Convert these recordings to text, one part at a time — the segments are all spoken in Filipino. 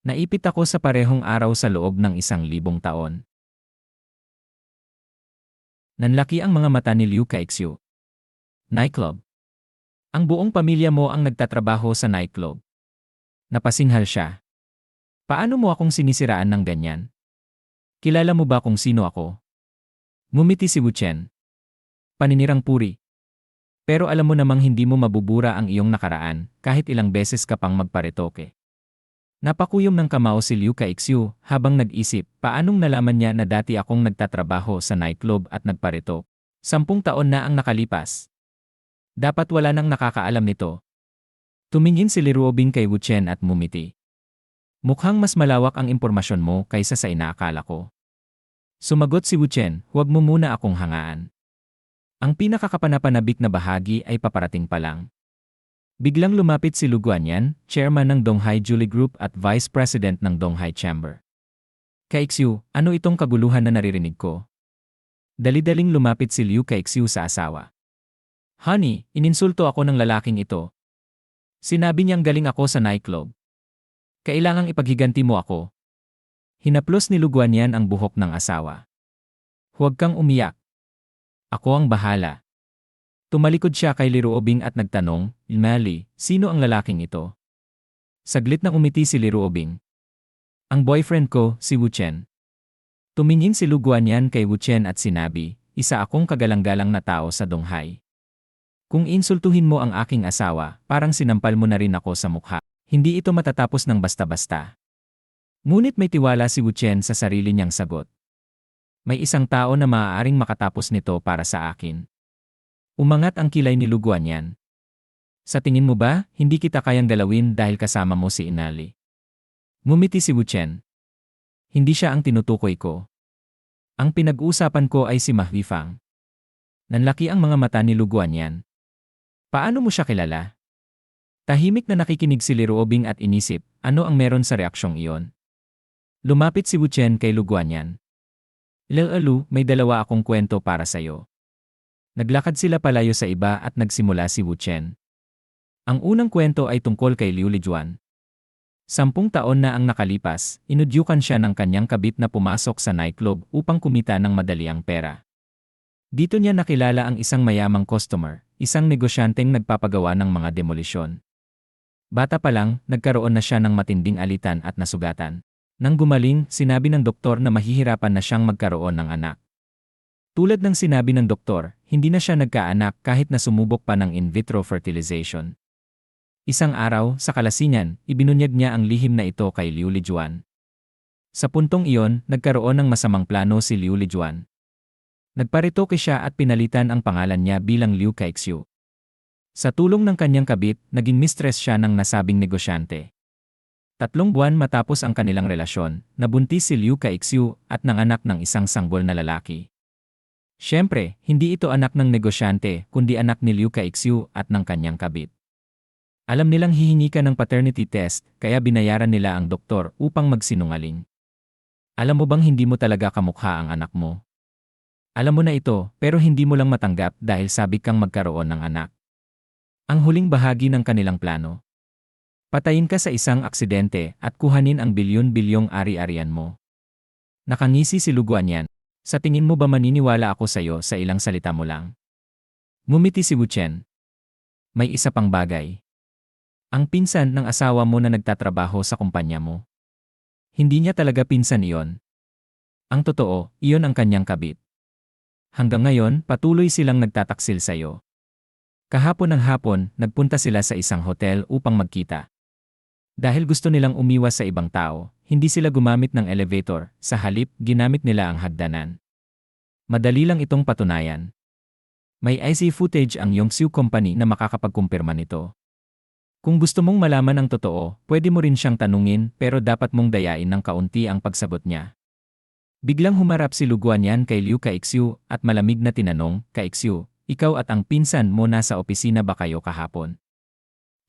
Naipit ako sa parehong araw sa loob ng 1,000 taon. Nanlaki ang mga mata ni Liu Kaixiu. Nightclub. Ang buong pamilya mo ang nagtatrabaho sa nightclub. Napasinghal siya. Paano mo akong sinisiraan ng ganyan? Kilala mo ba kung sino ako? Ngumiti si Wu Chen. Paninirang puri. Pero alam mo namang hindi mo mabubura ang iyong nakaraan kahit ilang beses ka pang magparetoke. Napakuyom ng kamao si Liu Kaixiu habang nag-isip paanong nalaman niya na dati akong nagtatrabaho sa nightclub at nagpareto. 10 taon na ang nakalipas. Dapat wala nang nakakaalam nito. Tumingin si Liruobing kay Wu Chen at mumiti. Mukhang mas malawak ang impormasyon mo kaysa sa inaakala ko. Sumagot si Wu Chen, huwag mo muna akong hangaan. Ang pinakakapanapanabik na bahagi ay paparating pa lang. Biglang lumapit si Lu Guanyan, chairman ng Donghai Julie Group at vice president ng Donghai Chamber. Kaixiu, ano itong kaguluhan na naririnig ko? Dali-daling lumapit si Liu Kaixiu sa asawa. Honey, ininsulto ako ng lalaking ito. Sinabi niyang galing ako sa nightclub. Kailangang ipaghiganti mo ako. Hinaplos ni Lu Guanyan ang buhok ng asawa. Huwag kang umiyak. Ako ang bahala. Tumalikod siya kay Liruobing at nagtanong, Mali, sino ang lalaking ito? Saglit na umiti si Liruobing. Ang boyfriend ko, si Wu Chen. Tumingin si Lu Guanyan kay Wu Chen at sinabi, isa akong kagalang-galang na tao sa Donghai. Kung insultuhin mo ang aking asawa, parang sinampal mo na rin ako sa mukha. Hindi ito matatapos ng basta-basta. Ngunit may tiwala si Wu Chen sa sarili niyang sagot. May isang tao na maaaring makatapos nito para sa akin. Umangat ang kilay ni Lu Guanyan. Sa tingin mo ba, hindi kita kayang galawin dahil kasama mo si Inali? Ngumiti si Wu Chen. Hindi siya ang tinutukoy ko. Ang pinag-uusapan ko ay si Ma Huifang. Nanlaki ang mga mata ni Lu Guanyan. Paano mo siya kilala? Tahimik na nakikinig si Liruobing at inisip, ano ang meron sa reaksyong iyon? Lumapit si Wu Chen kay Lu Guanyan. Lu, may dalawa akong kwento para sa'yo. Naglakad sila palayo sa iba at nagsimula si Wu Chen. Ang unang kwento ay tungkol kay Liu Lijuan. 10 taon na ang nakalipas, inudyukan siya ng kanyang kabit na pumasok sa nightclub upang kumita ng madaliang pera. Dito niya nakilala ang isang mayamang customer, isang negosyanteng nagpapagawa ng mga demolisyon. Bata pa lang, nagkaroon na siya ng matinding alitan at nasugatan. Nang gumaling, sinabi ng doktor na mahihirapan na siyang magkaroon ng anak. Tulad ng sinabi ng doktor, hindi na siya nagkaanak kahit na sumubok pa ng in vitro fertilization. Isang araw, sa kalasingan, ibinunyag niya ang lihim na ito kay Liu Lijuan. Sa puntong iyon, nagkaroon ng masamang plano si Liu Lijuan. Nagparitoke siya at pinalitan ang pangalan niya bilang Liu Kaixiu. Sa tulong ng kanyang kabit, naging mistress siya ng nasabing negosyante. 3 buwan matapos ang kanilang relasyon, nabuntis si Liu Kaixiu at nanganak ng isang sanggol na lalaki. Siyempre, hindi ito anak ng negosyante kundi anak ni Liu Kaixiu at ng kanyang kabit. Alam nilang hihingi ka ng paternity test kaya binayaran nila ang doktor upang magsinungaling. Alam mo bang hindi mo talaga kamukha ang anak mo? Alam mo na ito pero hindi mo lang matanggap dahil sabi kang magkaroon ng anak. Ang huling bahagi ng kanilang plano. Patayin ka sa isang aksidente at kuhanin ang bilyon-bilyong ari-arian mo. Nakangisi si Lu Guanyan. Sa tingin mo ba maniniwala ako sa'yo sa ilang salita mo lang? Ngumiti si Wu Chen. May isa pang bagay. Ang pinsan ng asawa mo na nagtatrabaho sa kumpanya mo. Hindi niya talaga pinsan iyon. Ang totoo, iyon ang kanyang kabit. Hanggang ngayon, patuloy silang nagtataksil sa'yo. Kahapon ng hapon, nagpunta sila sa isang hotel upang magkita. Dahil gusto nilang umiwas sa ibang tao, hindi sila gumamit ng elevator, sa halip, ginamit nila ang hagdanan. Madali lang itong patunayan. May IC footage ang Yongxiu Company na makakapagkumpirma nito. Kung gusto mong malaman ang totoo, pwede mo rin siyang tanungin pero dapat mong dayain ng kaunti ang pagsagot niya. Biglang humarap si Lu Guanyan kay Liu Kaixiu at malamig na tinanong, Kaixiu, ikaw at ang pinsan mo nasa opisina ba kayo kahapon?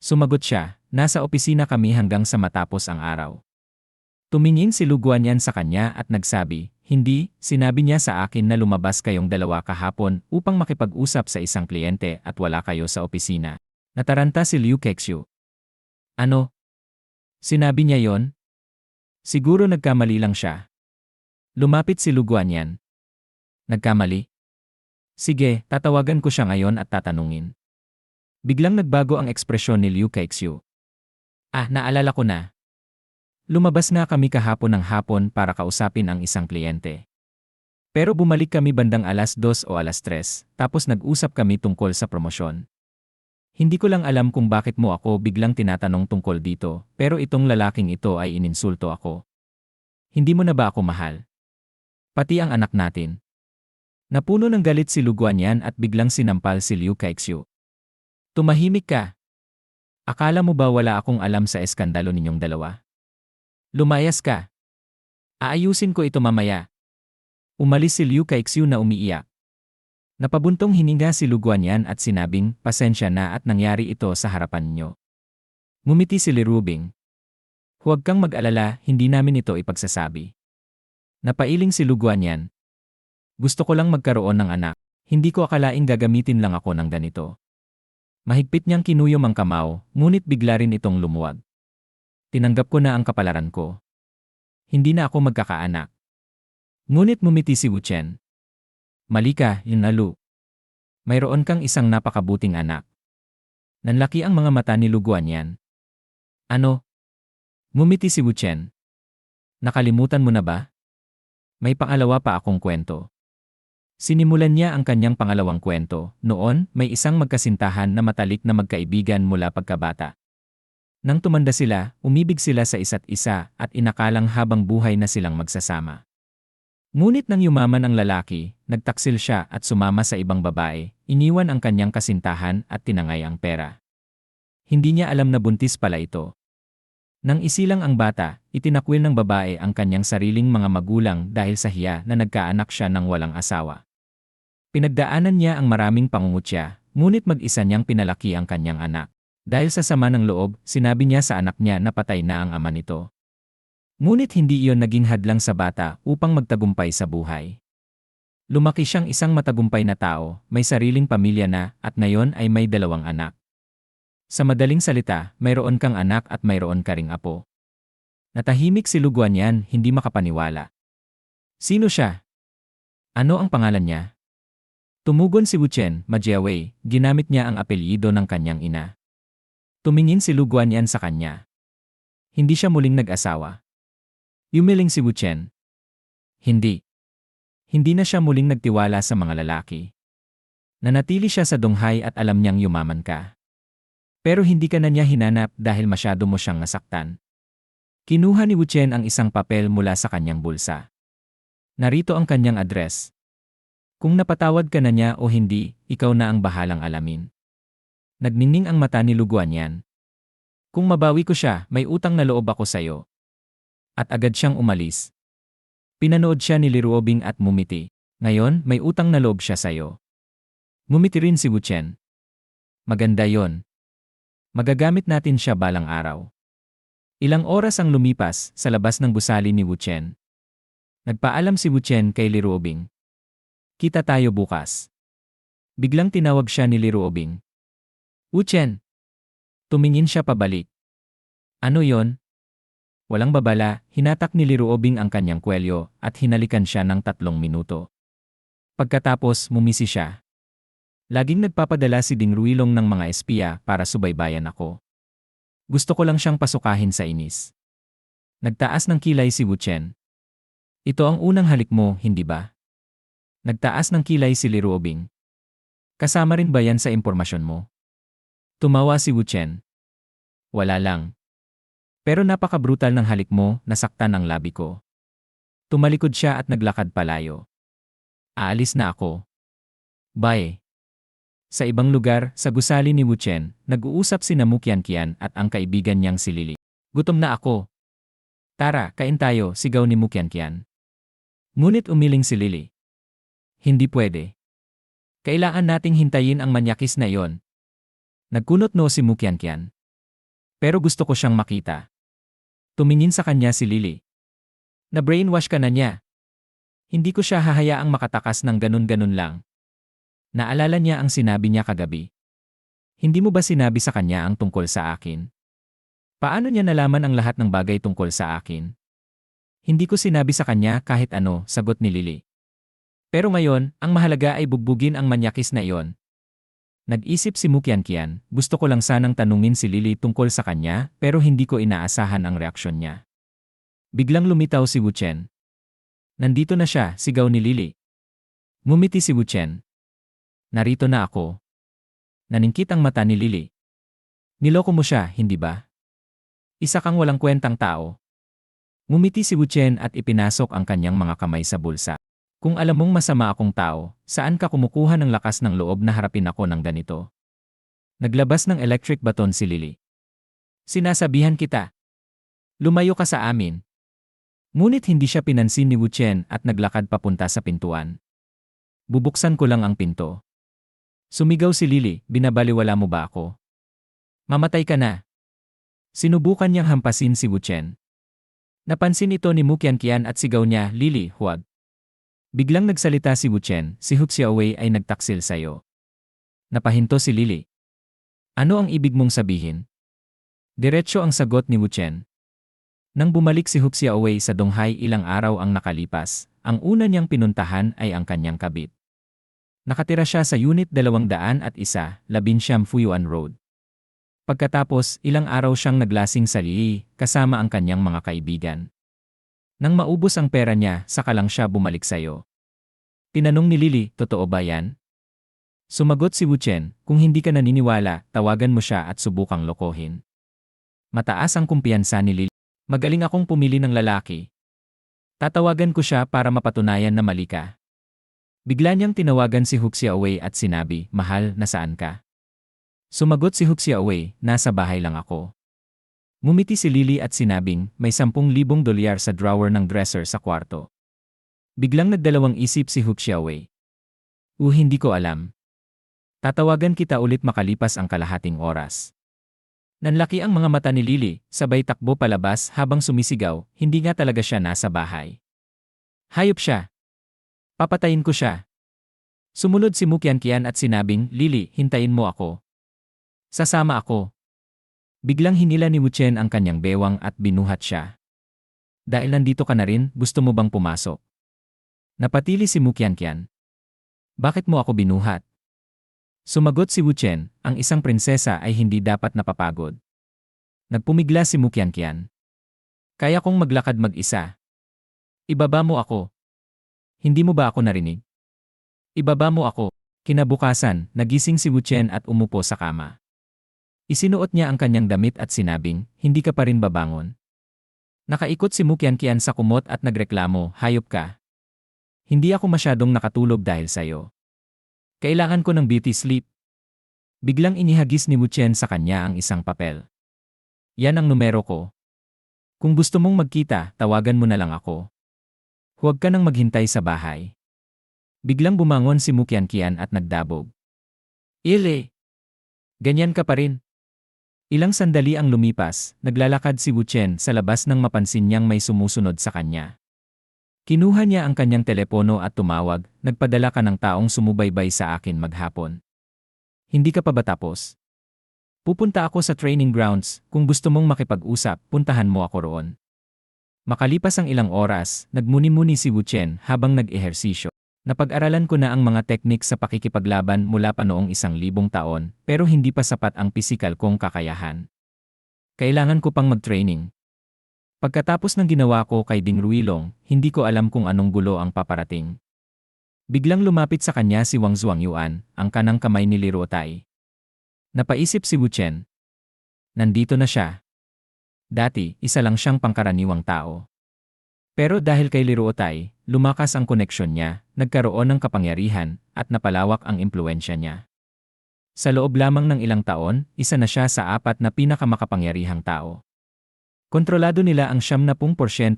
Sumagot siya, nasa opisina kami hanggang sa matapos ang araw. Tumingin si Lu Guanyan sa kanya at nagsabi, hindi, sinabi niya sa akin na lumabas kayong dalawa kahapon upang makipag-usap sa isang kliyente at wala kayo sa opisina. Nataranta si Liu Kaixiu. Ano? Sinabi niya yon? Siguro nagkamali lang siya. Lumapit si Lu Guanyan. Nagkamali? Sige, tatawagan ko siya ngayon at tatanungin. Biglang nagbago ang ekspresyon ni Liu Kaixiu. Naalala ko na. Lumabas nga kami kahapon ng hapon para kausapin ang isang kliyente. Pero bumalik kami bandang alas 2 o alas 3, tapos nag-usap kami tungkol sa promosyon. Hindi ko lang alam kung bakit mo ako biglang tinatanong tungkol dito, pero itong lalaking ito ay ininsulto ako. Hindi mo na ba ako mahal? Pati ang anak natin. Napuno ng galit si Lu Guanyan at biglang sinampal si Liu Kaixiu. Tumahimik ka. Akala mo ba wala akong alam sa eskandalo ninyong dalawa? Lumayas ka. Aayusin ko ito mamaya. Umalis si Liu Kaixiu na umiiyak. Napabuntong hininga si Lu Guanyan at sinabing, pasensya na at nangyari ito sa harapan niyo. Ngumiti si Li Rubing. Huwag kang mag-alala, hindi namin ito ipagsasabi. Napailing si Lu Guanyan. Gusto ko lang magkaroon ng anak. Hindi ko akalaing gagamitin lang ako ng ganito. Mahigpit niyang kinuyom ang kamao, ngunit bigla rin itong lumuwag. Tinanggap ko na ang kapalaran ko. Hindi na ako magkakaanak. Ngunit ngumiti si Wu Chen. Mali ka, Lu. Mayroon kang isang napakabuting anak. Nanlaki ang mga mata ni Lu Guanyan. Ano? Ngumiti si Wu Chen. Nakalimutan mo na ba? May pangalawa pa akong kwento. Sinimulan niya ang kanyang pangalawang kwento. Noon, may isang magkasintahan na matalik na magkaibigan mula pagkabata. Nang tumanda sila, umibig sila sa isa't isa at inakalang habang buhay na silang magsasama. Ngunit nang yumaman ang lalaki, nagtaksil siya at sumama sa ibang babae, iniwan ang kanyang kasintahan at tinangay ang pera. Hindi niya alam na buntis pala ito. Nang isilang ang bata, itinakwil ng babae ang kanyang sariling mga magulang dahil sa hiya na nagkaanak siya ng walang asawa. Pinagdaanan niya ang maraming pangungutya, ngunit mag-isa niyang pinalaki ang kanyang anak. Dahil sa sama ng loob, sinabi niya sa anak niya na patay na ang ama nito. Ngunit hindi iyon naging hadlang sa bata upang magtagumpay sa buhay. Lumaki siyang isang matagumpay na tao, may sariling pamilya na, at ngayon ay may 2 anak. Sa madaling salita, mayroon kang anak at mayroon ka ring apo. Natahimik si Lu Guanyan, hindi makapaniwala. Sino siya? Ano ang pangalan niya? Tumugon si Wu Chen, Majiawei, ginamit niya ang apelyido ng kanyang ina. Tumingin si Lu Guanyan sa kanya. Hindi siya muling nag-asawa. Yumiling si Wu Chen. Hindi. Hindi na siya muling nagtiwala sa mga lalaki. Nanatili siya sa dunghay at alam niyang yumaman ka. Pero hindi ka na niya hinanap dahil masyado mo siyang nasaktan. Kinuha ni Wu Chen ang isang papel mula sa kanyang bulsa. Narito ang kanyang address. Kung napatawad ka na niya o hindi, ikaw na ang bahalang alamin. Nagniningning ang mata ni Lu Guanyan. Kung mabawi ko siya, may utang na loob ako sa'yo. At agad siyang umalis. Pinanood siya ni Li Ruobing at mumiti. Ngayon, may utang na loob siya sa'yo. Ngumiti rin si Wu Chen. Maganda yon. Magagamit natin siya balang araw. Ilang oras ang lumipas sa labas ng gusali ni Wu Chen. Nagpaalam si Wu Chen kay Li Ruobing. Kita tayo bukas. Biglang tinawag siya ni Li Ruobing. Wu Chen. Tumingin siya pabalik. Ano yon? Walang babala, hinatak ni Li Ruobing ang kanyang kwelyo at hinalikan siya ng 3 minuto. Pagkatapos, mumisi siya. Laging nagpapadala si Ding Ruilong ng mga espiya para subaybayan ako. Gusto ko lang siyang pasukahin sa inis. Nagtaas ng kilay si Wu Chen. Ito ang unang halik mo, hindi ba? Nagtaas ng kilay si Li Ruobing. Kasama rin ba yan sa impormasyon mo? Tumawa si Wu Chen. Wala lang. Pero napaka-brutal ng halik mo, nasaktan ang labi ko. Tumalikod siya at naglakad palayo. Aalis na ako. Bye. Sa ibang lugar, sa gusali ni Wu Chen, nag-uusap si Mu Qianqian at ang kaibigan niyang si Lily. Gutom na ako. Tara, kain tayo, sigaw ni Mu Qianqian. Ngunit umiling si Lily. Hindi pwede. Kailangan nating hintayin ang manyakis na iyon. Nagkunot no si Mu Qianqian. Pero gusto ko siyang makita. Tumingin sa kanya si Lily. Na-brainwash ka na niya. Hindi ko siya hahayaang makatakas ng ganun-ganun lang. Naalala niya ang sinabi niya kagabi. Hindi mo ba sinabi sa kanya ang tungkol sa akin? Paano niya nalaman ang lahat ng bagay tungkol sa akin? Hindi ko sinabi sa kanya kahit ano, sagot ni Lily. Pero ngayon, ang mahalaga ay bugbugin ang manyakis na iyon. Nag-isip si Mukian-kian, gusto ko lang sanang tanungin si Lily tungkol sa kanya pero hindi ko inaasahan ang reaksyon niya. Biglang lumitaw si Wu Chen. Nandito na siya, sigaw ni Lily. Ngumiti si Wu Chen. Narito na ako. Naningkit ang mata ni Lily. Niloko mo siya, hindi ba? Isa kang walang kwentang tao. Ngumiti si Wu Chen at ipinasok ang kanyang mga kamay sa bulsa. Kung alam mong masama akong tao, saan ka kumukuha ng lakas ng loob na harapin ako ng ganito? Naglabas ng electric baton si Lily. Sinasabihan kita. Lumayo ka sa amin. Ngunit hindi siya pinansin ni Wu Chen at naglakad papunta sa pintuan. Bubuksan ko lang ang pinto. Sumigaw si Lily, binabaliwala mo ba ako? Mamatay ka na. Sinubukan niyang hampasin si Wu Chen. Napansin ito ni Mukian-kian at sigaw niya, Lily, huwag. Biglang nagsalita si Wu Chen, si Hu Xiaowei ay nagtaksil sa'yo. Napahinto si Lily. Ano ang ibig mong sabihin? Diretso ang sagot ni Wu Chen. Nang bumalik si Hu Xiaowei sa Donghai ilang araw ang nakalipas, ang una niyang pinuntahan ay ang kanyang kabit. Nakatira siya sa Unit 201, 11 Fuyuan Road. Pagkatapos, ilang araw siyang naglasing sa Lily, kasama ang kanyang mga kaibigan. Nang maubos ang pera niya, saka lang siya bumalik sa'yo. Tinanong ni Lily, totoo ba yan? Sumagot si Wu Chen, kung hindi ka naniniwala, tawagan mo siya at subukang lokohin. Mataas ang kumpiyansa ni Lily. Magaling akong pumili ng lalaki. Tatawagan ko siya para mapatunayan na mali ka. Bigla niyang tinawagan si Hu Xiaowei at sinabi, mahal, nasaan ka? Sumagot si Hu Xiaowei, nasa bahay lang ako. Ngumiti si Lily at sinabing, may 10,000 dolyar sa drawer ng dresser sa kwarto. Biglang nagdalawang isip si Hu Xiaowei. Hindi ko alam. Tatawagan kita ulit makalipas ang kalahating oras. Nanlaki ang mga mata ni Lily, sabay takbo palabas habang sumisigaw, hindi nga talaga siya nasa bahay. Hayop siya. Papatayin ko siya. Sumunod si Mukian-kian at sinabing, Lily, hintayin mo ako. Sasama ako. Biglang hinila ni Wu Chen ang kanyang bewang at binuhat siya. Dahil nandito ka na rin, gusto mo bang pumasok? Napatili si Mukian-kian. Bakit mo ako binuhat? Sumagot si Wu Chen, ang isang prinsesa ay hindi dapat napapagod. Nagpumigla si Mukian-kian. Kaya kong maglakad mag-isa. Ibaba mo ako. Hindi mo ba ako narinig? Ibaba mo ako. Kinabukasan, nagising si Wu Chen at umupo sa kama. Isinuot niya ang kanyang damit at sinabing, hindi ka pa rin babangon. Nakaikot si Mukian-kian sa kumot at nagreklamo, hayop ka. Hindi ako masyadong nakatulog dahil sa'yo. Kailangan ko ng beauty sleep. Biglang inihagis ni Wu Chen sa kanya ang isang papel. Yan ang numero ko. Kung gusto mong magkita, tawagan mo na lang ako. Huwag ka nang maghintay sa bahay. Biglang bumangon si Mukian-kian at nagdabog. Ile! Ganyan ka pa rin. Ilang sandali ang lumipas, naglalakad si Wu Chen sa labas nang mapansin niyang may sumusunod sa kanya. Kinuha niya ang kanyang telepono at tumawag, nagpadala ka ng taong sumubaybay sa akin maghapon. Hindi ka pa ba tapos? Pupunta ako sa training grounds, kung gusto mong makipag-usap, puntahan mo ako roon. Makalipas ang ilang oras, nagmuni-muni si Wu Chen habang nag-ehersisyo. Napag-aralan ko na ang mga teknik sa pakikipaglaban mula pa noong 1,000 taon, pero hindi pa sapat ang pisikal kong kakayahan. Kailangan ko pang mag-training. Pagkatapos ng ginawa ko kay Ding Ruilong, hindi ko alam kung anong gulo ang paparating. Biglang lumapit sa kanya si Wang Zhuangyuan, ang kanang kamay ni Li Ruotai. Napaisip si Wu Chen. Nandito na siya. Dati, isa lang siyang pangkaraniwang tao. Pero dahil kay Li Ruotai, lumakas ang koneksyon niya, nagkaroon ng kapangyarihan, at napalawak ang impluensya niya. Sa loob lamang ng ilang taon, isa na siya sa 4 na pinakamakapangyarihang tao. Kontrolado nila ang 70%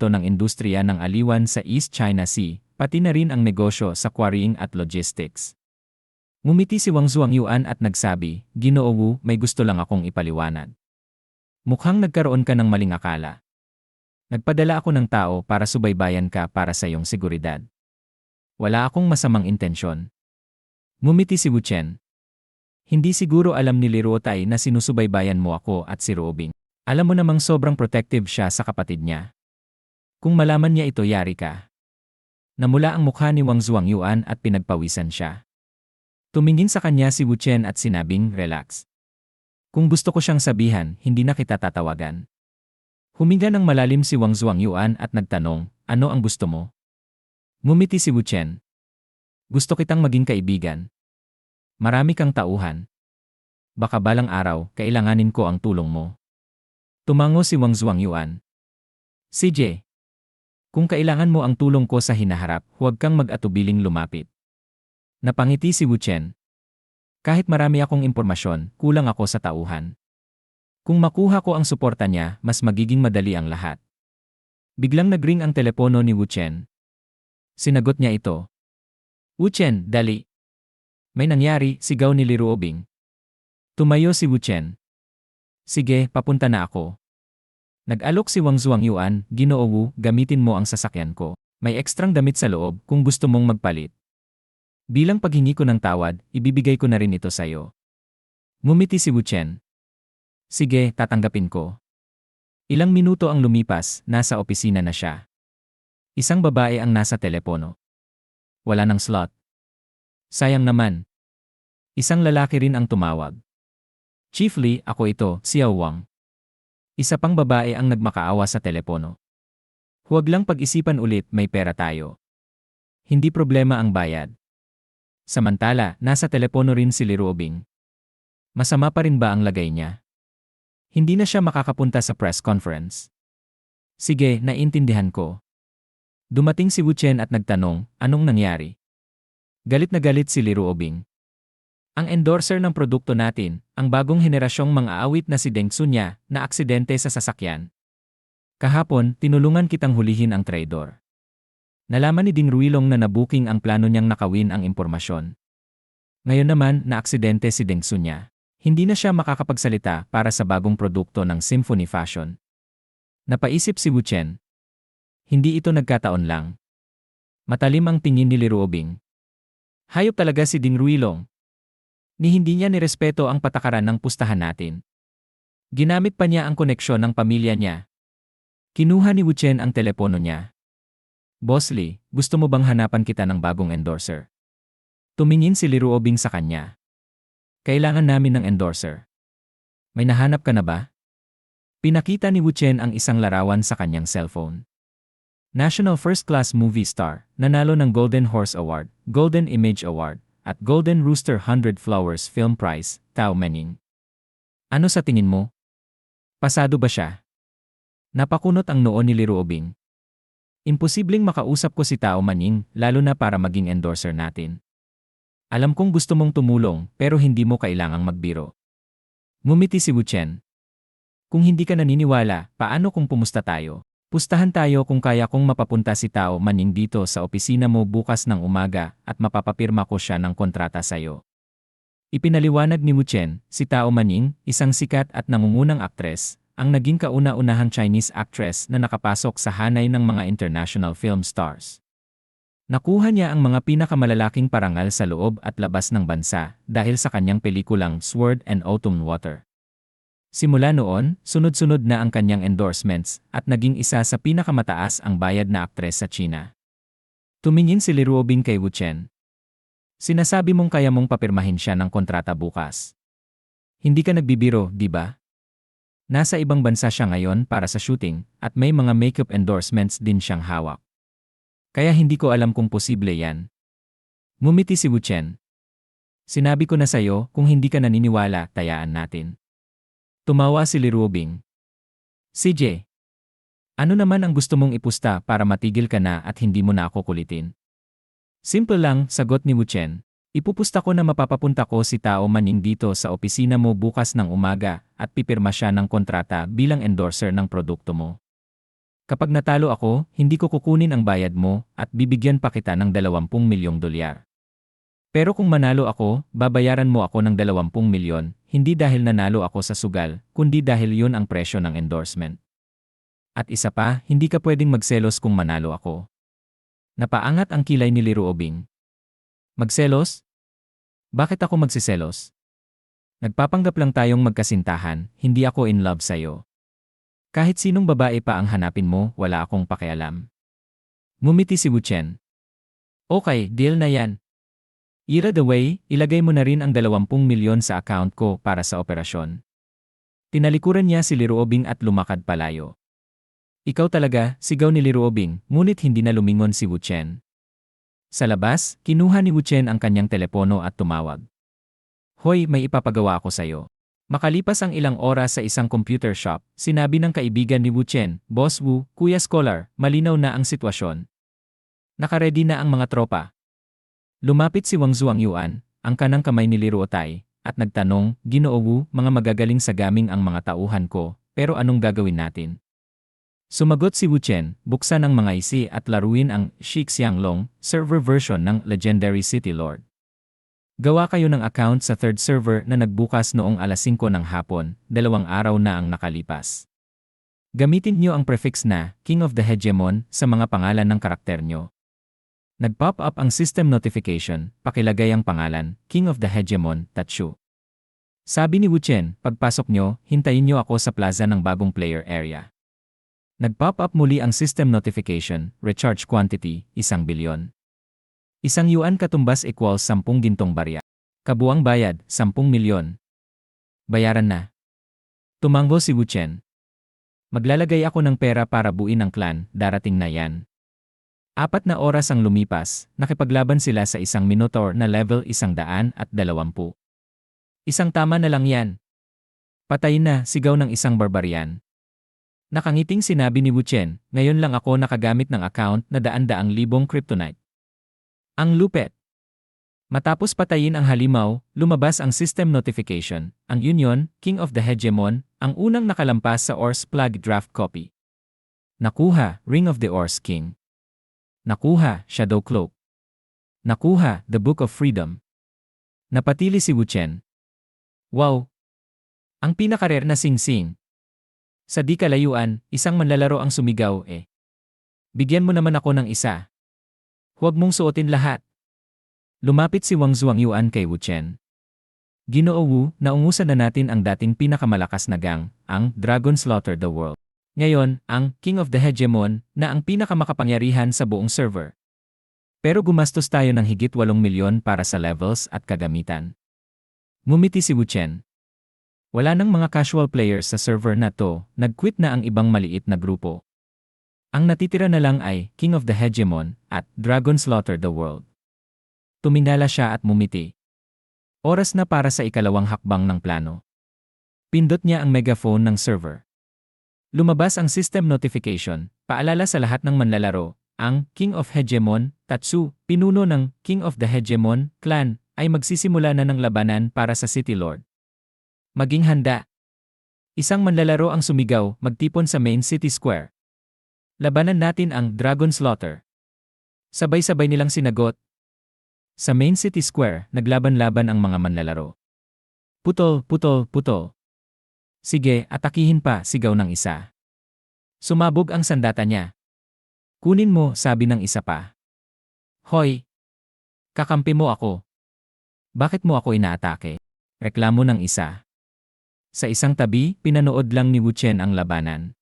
ng industriya ng aliwan sa East China Sea, pati na rin ang negosyo sa quarrying at logistics. Ngumiti si Wang Zhuangyuan at nagsabi, Ginoo Wu, may gusto lang akong ipaliwanag. Mukhang nagkaroon ka ng maling akala. Nagpadala ako ng tao para subaybayan ka para sa iyong seguridad. Wala akong masamang intensyon. Ngumiti si Wu Chen. Hindi siguro alam ni Li Ruotai na sinusubaybayan mo ako at si Robing. Alam mo namang sobrang protective siya sa kapatid niya. Kung malaman niya ito, yari ka. Namula ang mukha ni Wang Zhuangyuan at pinagpawisan siya. Tumingin sa kanya si Wu Chen at sinabing, relax. Kung gusto ko siyang sabihan, hindi na kita tatawagan. Huminga ng malalim si Wang Zhuangyuan at nagtanong, ano ang gusto mo? Ngumiti si Wu Chen. Gusto kitang maging kaibigan. Marami kang tauhan. Baka balang araw, kailanganin ko ang tulong mo. Tumango si Wang Zhuangyuan. CJ, kung kailangan mo ang tulong ko sa hinaharap, huwag kang mag-atubiling lumapit. Napangiti si Wu Chen. Kahit marami akong impormasyon, kulang ako sa tauhan. Kung makuha ko ang suporta niya, mas magiging madali ang lahat. Biglang nagring ang telepono ni Wu Chen. Sinagot niya ito. Wu Chen, dali. May nangyari, sigaw ni Li Ruobing. Tumayo si Wu Chen. Sige, papunta na ako. Nag-alok si Wang Zhuangyuan, Ginoo Wu, gamitin mo ang sasakyan ko. May ekstrang damit sa loob kung gusto mong magpalit. Bilang paghingi ko ng tawad, ibibigay ko na rin ito sa'yo. Ngumiti si Wu Chen. Sige, tatanggapin ko. Ilang minuto ang lumipas, nasa opisina na siya. Isang babae ang nasa telepono. Wala ng slot. Sayang naman. Isang lalaki rin ang tumawag. Chief Lee, ako ito, Xiao Wang. Isa pang babae ang nagmakaawa sa telepono. Huwag lang pag-isipan ulit, may pera tayo. Hindi problema ang bayad. Samantala, nasa telepono rin si Li Ruobing. Masama pa rin ba ang lagay niya? Hindi na siya makakapunta sa press conference. Sige, naiintindihan ko. Dumating si Wu Chen at nagtanong, anong nangyari? Galit na galit si Li Ruobing. Ang endorser ng produkto natin, ang bagong henerasyong mang-aawit na si Deng Xunya, na aksidente sa sasakyan. Kahapon, tinulungan kitang hulihin ang traidor. Nalaman ni Ding Ruilong na nabuking ang plano niyang nakawin ang impormasyon. Ngayon naman, na-aksidente si Deng Xunya. Hindi na siya makakapagsalita para sa bagong produkto ng Symphony Fashion. Napaisip si Wu Chen. Hindi ito nagkataon lang. Matalim ang tingin ni Li Ruobing. Hayop talaga si Ding Ruilong. Ni hindi niya nirespeto ang patakaran ng pustahan natin. Ginamit pa niya ang koneksyon ng pamilya niya. Kinuha ni Wu Chen ang telepono niya. Boss Lee, gusto mo bang hanapan kita ng bagong endorser? Tumingin si Li Ruobing sa kanya. Kailangan namin ng endorser. May nahanap ka na ba? Pinakita ni Wu Chen ang isang larawan sa kanyang cellphone. National First Class Movie Star, nanalo ng Golden Horse Award, Golden Image Award, at Golden Rooster 100 Flowers Film Prize, Tao Manning. Ano sa tingin mo? Pasado ba siya? Napakunot ang noo ni Li Ruobing. Imposibleng makausap ko si Tao Manning, lalo na para maging endorser natin. Alam kong gusto mong tumulong, pero hindi mo kailangang magbiro. Ngumiti si Wu Chen. Kung hindi ka naniniwala, paano kung pumusta tayo? Pustahan tayo kung kaya kong mapapunta si Tao Manning dito sa opisina mo bukas ng umaga at mapapapirma ko siya ng kontrata sa'yo. Ipinaliwanag ni Wu Chen, si Tao Manning, isang sikat at nangungunang aktres, ang naging kauna-unahang Chinese actress na nakapasok sa hanay ng mga international film stars. Nakuha niya ang mga pinakamalalaking parangal sa loob at labas ng bansa dahil sa kanyang pelikulang Sword and Autumn Water. Simula noon, sunod-sunod na ang kanyang endorsements at naging isa sa pinakamataas ang bayad na aktres sa China. Tumingin si Li Ruobing kay Wu Chen. Sinasabi mong kaya mong papirmahin siya ng kontrata bukas. Hindi ka nagbibiro, di ba? Nasa ibang bansa siya ngayon para sa shooting at may mga makeup endorsements din siyang hawak. Kaya hindi ko alam kung posible yan. Ngumiti si Wu Chen. Sinabi ko na sa'yo, kung hindi ka naniniwala, tayaan natin. Tumawa si Li Ruobing. CJ, ano naman ang gusto mong ipusta para matigil ka na at hindi mo na ako kulitin? Simple lang, sagot ni Wu Chen. Ipupusta ko na mapapapunta ko si Tao Manning dito sa opisina mo bukas ng umaga at pipirma siya ng kontrata bilang endorser ng produkto mo. Kapag natalo ako, hindi ko kukunin ang bayad mo at bibigyan pa kita ng 20 milyong dolyar. Pero kung manalo ako, babayaran mo ako ng 20 milyon, hindi dahil nanalo ako sa sugal, kundi dahil yun ang presyo ng endorsement. At isa pa, hindi ka pwedeng magselos kung manalo ako. Napaangat ang kilay ni Li Ruobing. Magselos? Bakit ako magsiselos? Nagpapanggap lang tayong magkasintahan, hindi ako in love sa'yo. Kahit sinong babae pa ang hanapin mo, wala akong pakialam. Ngumiti si Wu Chen. Okay, deal na yan. Ira the way, ilagay mo na rin ang 20 milyon sa account ko para sa operasyon. Tinalikuran niya si Liruobing at lumakad palayo. Ikaw talaga, sigaw ni Liruobing, ngunit hindi na lumingon si Wu Chen. Sa labas, kinuha ni Wu Chen ang kanyang telepono at tumawag. Hoy, may ipapagawa ako sa'yo. Makalipas ang ilang oras sa isang computer shop, sinabi ng kaibigan ni Wu Chen, Boss Wu, Kuya Scholar, malinaw na ang sitwasyon. Nakaredy na ang mga tropa. Lumapit si Wang Zuangyuan, ang kanang kamay ni Liruotay, at nagtanong, Ginoo Wu, mga magagaling sa gaming ang mga tauhan ko, pero anong gagawin natin? Sumagot si Wu Chen, buksan ang mga isi at laruin ang Shixianglong server version ng Legendary City Lord. Gawa kayo ng account sa third server na nagbukas noong alas 5 ng hapon, 2 araw na ang nakalipas. Gamitin niyo ang prefix na King of the Hegemon sa mga pangalan ng karakter niyo. Nag-pop up ang system notification, pakilagay ang pangalan, King of the Hegemon, Tatsu. Sabi ni Wu Chen, pagpasok nyo, hintayin nyo ako sa plaza ng bagong player area. Nag-pop up muli ang system notification, recharge quantity, 1 bilyon. 1 yuan katumbas equals 10 gintong barya. Kabuang bayad, 10 milyon. Bayaran na. Tumango si Wu Chen. Maglalagay ako ng pera para buuin ang clan, darating na yan. 4 na oras ang lumipas, nakipaglaban sila sa isang Minotaur na level 120. Isang tama na lang yan. Patay na, sigaw ng isang barbarian. Nakangiting sinabi ni Wu Chen, ngayon lang ako nakagamit ng account na daan-daang libong kryptonite. Ang lupet. Matapos patayin ang halimaw, lumabas ang system notification, ang Union, King of the Hegemon, ang unang nakalampas sa Ors Plug draft copy. Nakuha, Ring of the Ors King. Nakuha, Shadow Cloak. Nakuha, The Book of Freedom. Napatili si Wu Chen. Wow! Ang pinaka-rare na sing-sing. Sa di kalayuan, isang manlalaro ang sumigaw Bigyan mo naman ako ng isa. Huwag mong suotin lahat. Lumapit si Wang Zuangyuan kay Wu Chen. Ginoo Wu, naungusan na natin ang dating pinakamalakas na gang, ang Dragon Slaughter the World. Ngayon, ang King of the Hegemon na ang pinakamakapangyarihan sa buong server. Pero gumastos tayo ng higit 8 milyon para sa levels at kagamitan. Ngumiti si Wu Chen. Wala nang mga casual players sa server na to, nag-quit na ang ibang maliit na grupo. Ang natitira na lang ay King of the Hegemon at Dragon Slaughter the World. Tumingala siya at mumiti. Oras na para sa ikalawang hakbang ng plano. Pindot niya ang megaphone ng server. Lumabas ang system notification, paalala sa lahat ng manlalaro, ang King of Hegemon, Tatsu, pinuno ng King of the Hegemon clan, ay magsisimula na ng labanan para sa City Lord. Maging handa. Isang manlalaro ang sumigaw, magtipon sa main city square. Labanan natin ang Dragon Slaughter. Sabay-sabay nilang sinagot. Sa main city square, naglaban-laban ang mga manlalaro. Putol, putol, putol. Sige, atakihin pa, sigaw ng isa. Sumabog ang sandata niya. Kunin mo, sabi ng isa pa. Hoy! Kakampi mo ako. Bakit mo ako inaatake? Reklamo ng isa. Sa isang tabi, pinanood lang ni Wu Chen ang labanan.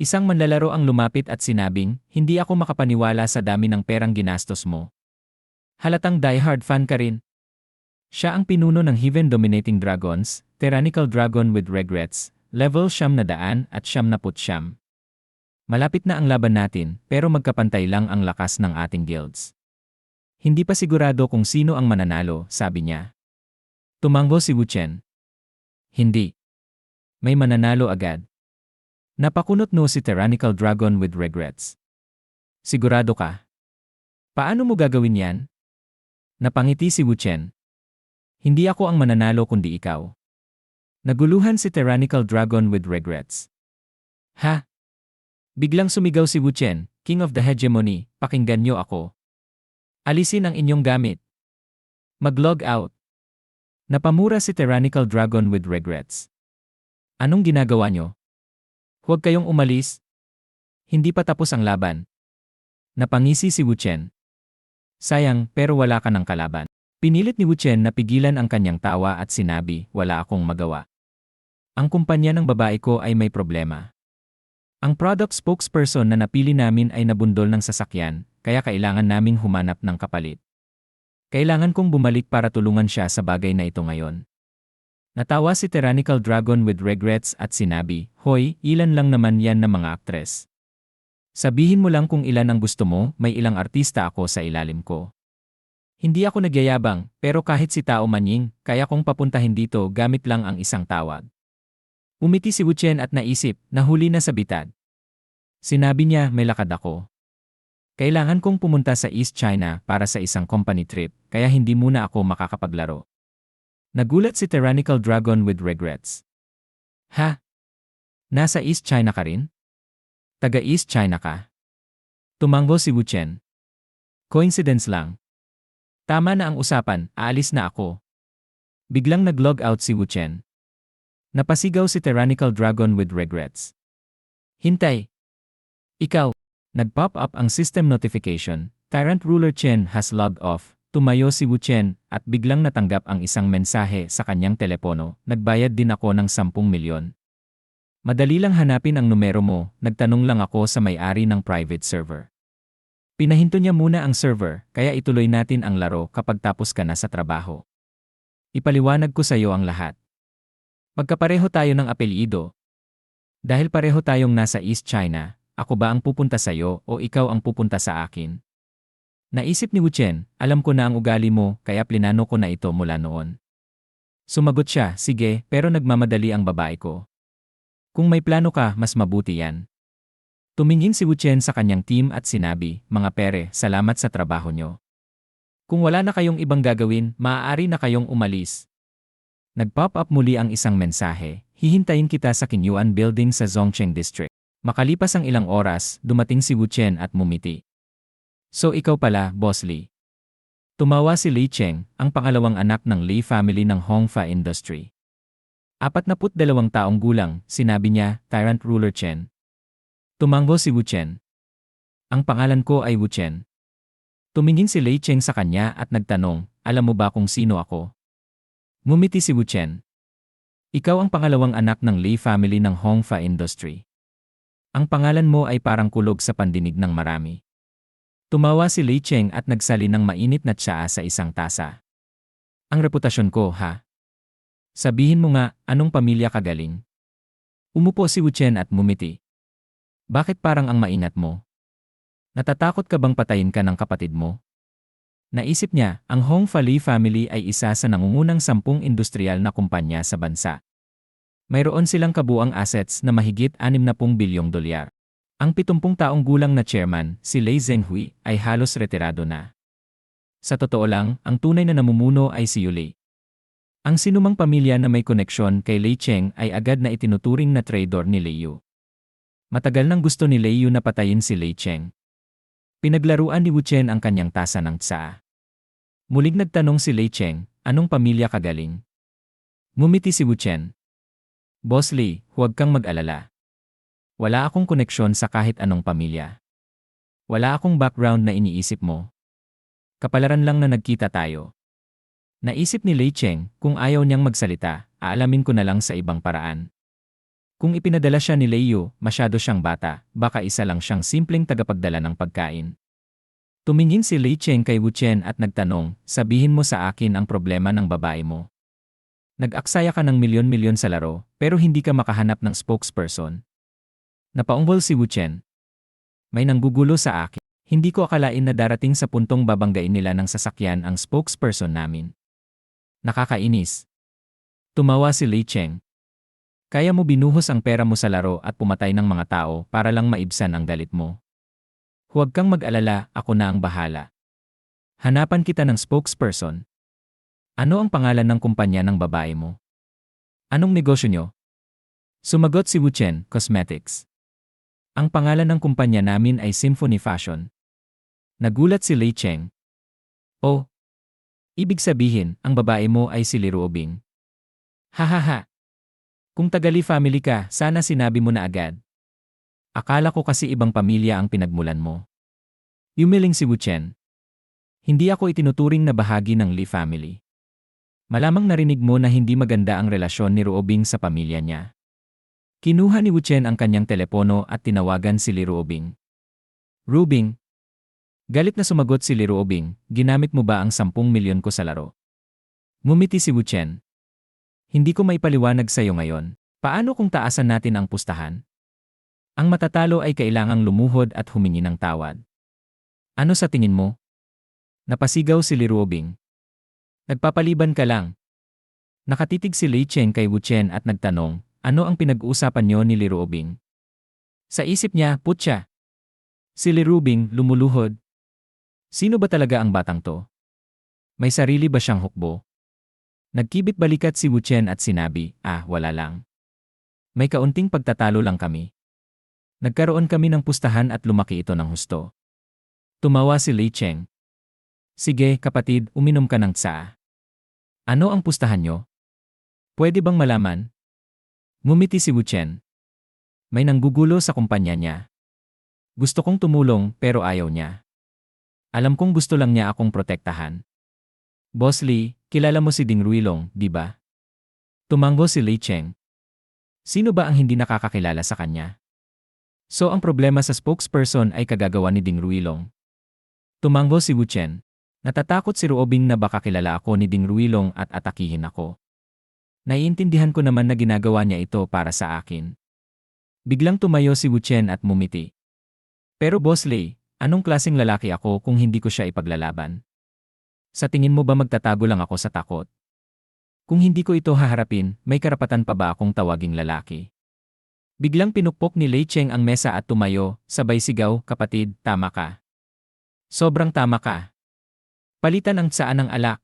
Isang manlalaro ang lumapit at sinabing, hindi ako makapaniwala sa dami ng perang ginastos mo. Halatang diehard fan ka rin. Siya ang pinuno ng Heaven Dominating Dragons, Tyrannical Dragon with Regrets, level 900 at 99. Malapit na ang laban natin, pero magkapantay lang ang lakas ng ating guilds. Hindi pa sigurado kung sino ang mananalo, sabi niya. Tumango si Wu Chen. Hindi. May mananalo agad. Napakunot no si Tyrannical Dragon with Regrets. Sigurado ka? Paano mo gagawin yan? Napangiti si Wu Chen. Hindi ako ang mananalo kundi ikaw. Naguluhan si Tyrannical Dragon with Regrets. Ha? Biglang sumigaw si Wu Chen, King of the Hegemony, pakinggan niyo ako. Alisin ang inyong gamit. Mag-log out. Napamura si Tyrannical Dragon with Regrets. Anong ginagawa niyo? Huwag kayong umalis. Hindi pa tapos ang laban. Napangisi si Wu Chen. Sayang, pero wala ka ng kalaban. Pinilit ni Wu Chen na pigilan ang kanyang tawa at sinabi, wala akong magawa. Ang kumpanya ng babae ko ay may problema. Ang product spokesperson na napili namin ay nabundol ng sasakyan, kaya kailangan naming humanap ng kapalit. Kailangan kong bumalik para tulungan siya sa bagay na ito ngayon. Natawa si Tyrannical Dragon with regrets at sinabi, "Hoy, ilan lang naman yan na mga aktres. Sabihin mo lang kung ilan ang gusto mo, may ilang artista ako sa ilalim ko. Hindi ako nagyayabang, pero kahit si Tao Manying, kaya kong papuntahin dito gamit lang ang isang tawag." Umiti si Wu Chen at naisip, nahuli na sa bitad. Sinabi niya, may lakad ako. Kailangan kong pumunta sa East China para sa isang company trip, kaya hindi muna ako makakapaglaro. Nagulat si Tyrannical Dragon with regrets. Ha? Nasa East China ka rin? Taga East China ka? Tumango si Wu Chen. Coincidence lang. Tama na ang usapan, aalis na ako. Biglang nag-log out si Wu Chen. Napasigaw si Tyrannical Dragon with regrets. Hintay! Ikaw! Nag-pop up ang system notification, Tyrant Ruler Chen has logged off. Tumayo si Wu Chen at biglang natanggap ang isang mensahe sa kanyang telepono, nagbayad din ako ng 10 milyon. Madali lang hanapin ang numero mo, nagtanong lang ako sa may-ari ng private server. Pinahinto niya muna ang server, kaya ituloy natin ang laro kapag tapos ka na sa trabaho. Ipaliwanag ko sa iyo ang lahat. Magkapareho tayo ng apelyido. Dahil pareho tayong nasa East China, ako ba ang pupunta sa iyo o ikaw ang pupunta sa akin? Naisip ni Wu Chen, alam ko na ang ugali mo kaya plinano ko na ito mula noon. Sumagot siya, sige, pero nagmamadali ang babae ko. Kung may plano ka, mas mabuti yan. Tumingin si Wu Chen sa kanyang team at sinabi, mga pere, salamat sa trabaho nyo. Kung wala na kayong ibang gagawin, maaari na kayong umalis. Nag-pop up muli ang isang mensahe, hihintayin kita sa Qinyuan Building sa Zhongcheng District. Makalipas ang ilang oras, dumating si Wu Chen at mumiti. So ikaw pala, Boss Li. Tumawa si Li Cheng, ang pangalawang anak ng Li family ng Hongfa Industry. 42 taong gulang, sinabi niya, Tyrant Ruler Chen. Tumango si Wu Chen. Ang pangalan ko ay Wu Chen. Tumingin si Li Cheng sa kanya at nagtanong, alam mo ba kung sino ako? Ngumiti si Wu Chen. Ikaw ang pangalawang anak ng Li family ng Hongfa Industry. Ang pangalan mo ay parang kulog sa pandinig ng marami. Tumawa si Li Cheng at nagsali ng mainit na tsaa sa isang tasa. Ang reputasyon ko, ha? Sabihin mo nga, anong pamilya ka galing? Umupo si Wu Chen at mumiti. Bakit parang ang mainat mo? Natatakot ka bang patayin ka ng kapatid mo? Naisip niya, ang Hongfa Li family ay isa sa nangungunang 10 industrial na kumpanya sa bansa. Mayroon silang kabuang assets na mahigit 60 bilyong dolyar. Ang 70 taong gulang na chairman, si Lei Zhenghui, ay halos retirado na. Sa totoo lang, ang tunay na namumuno ay si Yuli. Ang sinumang pamilya na may koneksyon kay Lei Cheng ay agad na itinuturing na traidor ni Lei Yu. Matagal nang gusto ni Lei Yu na patayin si Lei Cheng. Pinaglaruan ni Wu Chen ang kanyang tasa ng tsaa. Muling nagtanong si Lei Cheng, anong pamilya ka galing? Ngumiti si Wu Chen. Boss Li, huwag kang mag-alala. Wala akong koneksyon sa kahit anong pamilya. Wala akong background na iniisip mo. Kapalaran lang na nagkita tayo. Naisip ni Lei Cheng, kung ayaw niyang magsalita, aalamin ko na lang sa ibang paraan. Kung ipinadala siya ni Lei Yu, masyado siyang bata, baka isa lang siyang simpleng tagapagdala ng pagkain. Tumingin si Lei Cheng kay Wu Chen at nagtanong, sabihin mo sa akin ang problema ng babae mo. Nag-aksaya ka ng milyon-milyon sa laro, pero hindi ka makahanap ng spokesperson. Napaunggol si Wu Chen. May nanggugulo sa akin. Hindi ko akalain na darating sa puntong babanggain nila ng sasakyan ang spokesperson namin. Nakakainis. Tumawa si Lei Cheng. Kaya mo binuhos ang pera mo sa laro at pumatay ng mga tao para lang maibsan ang galit mo. Huwag kang mag-alala, ako na ang bahala. Hanapan kita ng spokesperson. Ano ang pangalan ng kumpanya ng babae mo? Anong negosyo nyo? Sumagot si Wu Chen, Cosmetics. Ang pangalan ng kumpanya namin ay Symphony Fashion. Nagulat si Lei Cheng. Oh, ibig sabihin, ang babae mo ay si Li Ruobing. Hahaha. Kung tagali family ka, sana sinabi mo na agad. Akala ko kasi ibang pamilya ang pinagmulan mo. Yumiling si Wu Chen. Hindi ako itinuturing na bahagi ng Li family. Malamang narinig mo na hindi maganda ang relasyon ni Ruobing sa pamilya niya. Kinuha ni Wu Chen ang kanyang telepono at tinawagan si Li Ruobing. Rubing. Galit na sumagot si Li Ruobing, ginamit mo ba ang 10 milyon ko sa laro? Ngumiti si Wu Chen. Hindi ko maipaliwanag sa iyo ngayon. Paano kung taasan natin ang pustahan? Ang matatalo ay kailangang lumuhod at humingi ng tawad. Ano sa tingin mo? Napasigaw si Li Ruobing. Nagpapaliban ka lang. Nakatitig si Lei Cheng kay Wu Chen at nagtanong, ano ang pinag-uusapan niyo ni Li Ruobing? Sa isip niya, putya. Si Li Ruobing lumuluhod. Sino ba talaga ang batang to? May sarili ba siyang hukbo? Nagkibit balikat si Wu Chen at sinabi, wala lang. May kaunting pagtatalo lang kami. Nagkaroon kami ng pustahan at lumaki ito ng husto. Tumawa si Lei Cheng. Sige, kapatid, uminom ka ng tsaa. Ano ang pustahan niyo? Pwede bang malaman? Ngumiti si Wu Chen. May nanggugulo sa kumpanya niya. Gusto kong tumulong pero ayaw niya. Alam kong gusto lang niya akong protektahan. Boss Lee, kilala mo si Ding Ruilong, di ba? Tumango si Lei Cheng. Sino ba ang hindi nakakakilala sa kanya? So ang problema sa spokesperson ay kagagawa ni Ding Ruilong. Tumango si Wu Chen. Natatakot si Ruobing na baka kilala ako ni Ding Ruilong at atakihin ako. Naiintindihan ko naman na ginagawa niya ito para sa akin. Biglang tumayo si Wu Chen at mumiti. Pero Boss Lei, anong klaseng lalaki ako kung hindi ko siya ipaglalaban? Sa tingin mo ba magtatago lang ako sa takot? Kung hindi ko ito haharapin, may karapatan pa ba akong tawaging lalaki? Biglang pinukpok ni Lei Cheng ang mesa at tumayo, sabay sigaw, kapatid, tama ka. Sobrang tama ka. Palitan ang tsaa ng alak.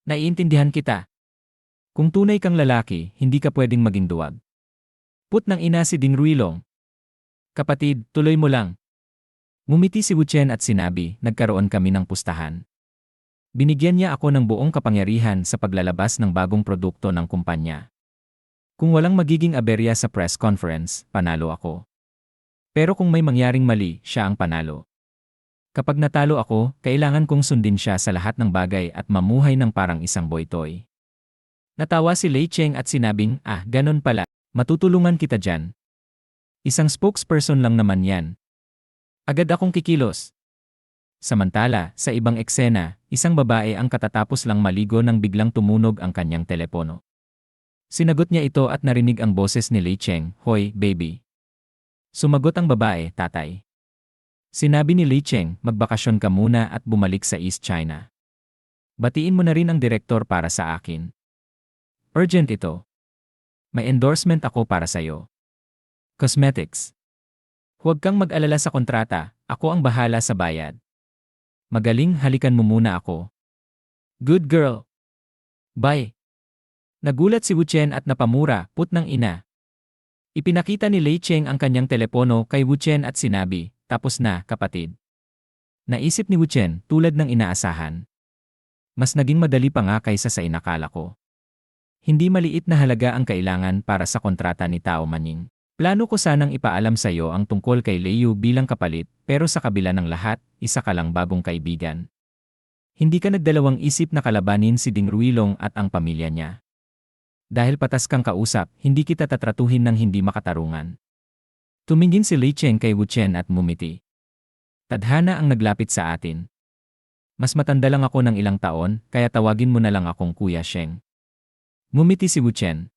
Naiintindihan kita. Kung tunay kang lalaki, hindi ka pwedeng maging duwag. Put ng ina si Ding Ruilong. Kapatid, tuloy mo lang. Ngumiti si Wu Chen at sinabi, nagkaroon kami ng pustahan. Binigyan niya ako ng buong kapangyarihan sa paglalabas ng bagong produkto ng kumpanya. Kung walang magiging aberya sa press conference, panalo ako. Pero kung may mangyaring mali, siya ang panalo. Kapag natalo ako, kailangan kong sundin siya sa lahat ng bagay at mamuhay ng parang isang boy toy. Natawa si Lei Cheng at sinabing, ganon pala, matutulungan kita dyan. Isang spokesperson lang naman yan. Agad akong kikilos. Samantala, sa ibang eksena, isang babae ang katatapos lang maligo nang biglang tumunog ang kanyang telepono. Sinagot niya ito at narinig ang boses ni Lei Cheng, Hoy, baby. Sumagot ang babae, tatay. Sinabi ni Lei Cheng, magbakasyon ka muna at bumalik sa East China. Batiin mo na rin ang direktor para sa akin. Urgent ito. May endorsement ako para sa'yo. Cosmetics. Huwag kang mag-alala sa kontrata, ako ang bahala sa bayad. Magaling, halikan mo muna ako. Good girl. Bye. Nagulat si Wu Chen at napamura, put ng ina. Ipinakita ni Lei Cheng ang kanyang telepono kay Wu Chen at sinabi, tapos na, kapatid. Naisip ni Wu Chen, tulad ng inaasahan. Mas naging madali pa nga kaysa sa inakala ko. Hindi maliit na halaga ang kailangan para sa kontrata ni Tao Maning. Plano ko sanang ipaalam sa iyo ang tungkol kay Lei bilang kapalit, pero sa kabila ng lahat, isa ka lang bagong kaibigan. Hindi ka nagdalawang isip na kalabanin si Ding Ruilong at ang pamilya niya. Dahil patas kang kausap, hindi kita tatratuhin ng hindi makatarungan. Tumingin si Lei Cheng kay Wu Chen at mumiti. Tadhana ang naglapit sa atin. Mas matanda lang ako ng ilang taon, kaya tawagin mo na lang akong Kuya Sheng. Ngumiti si Wu Chen.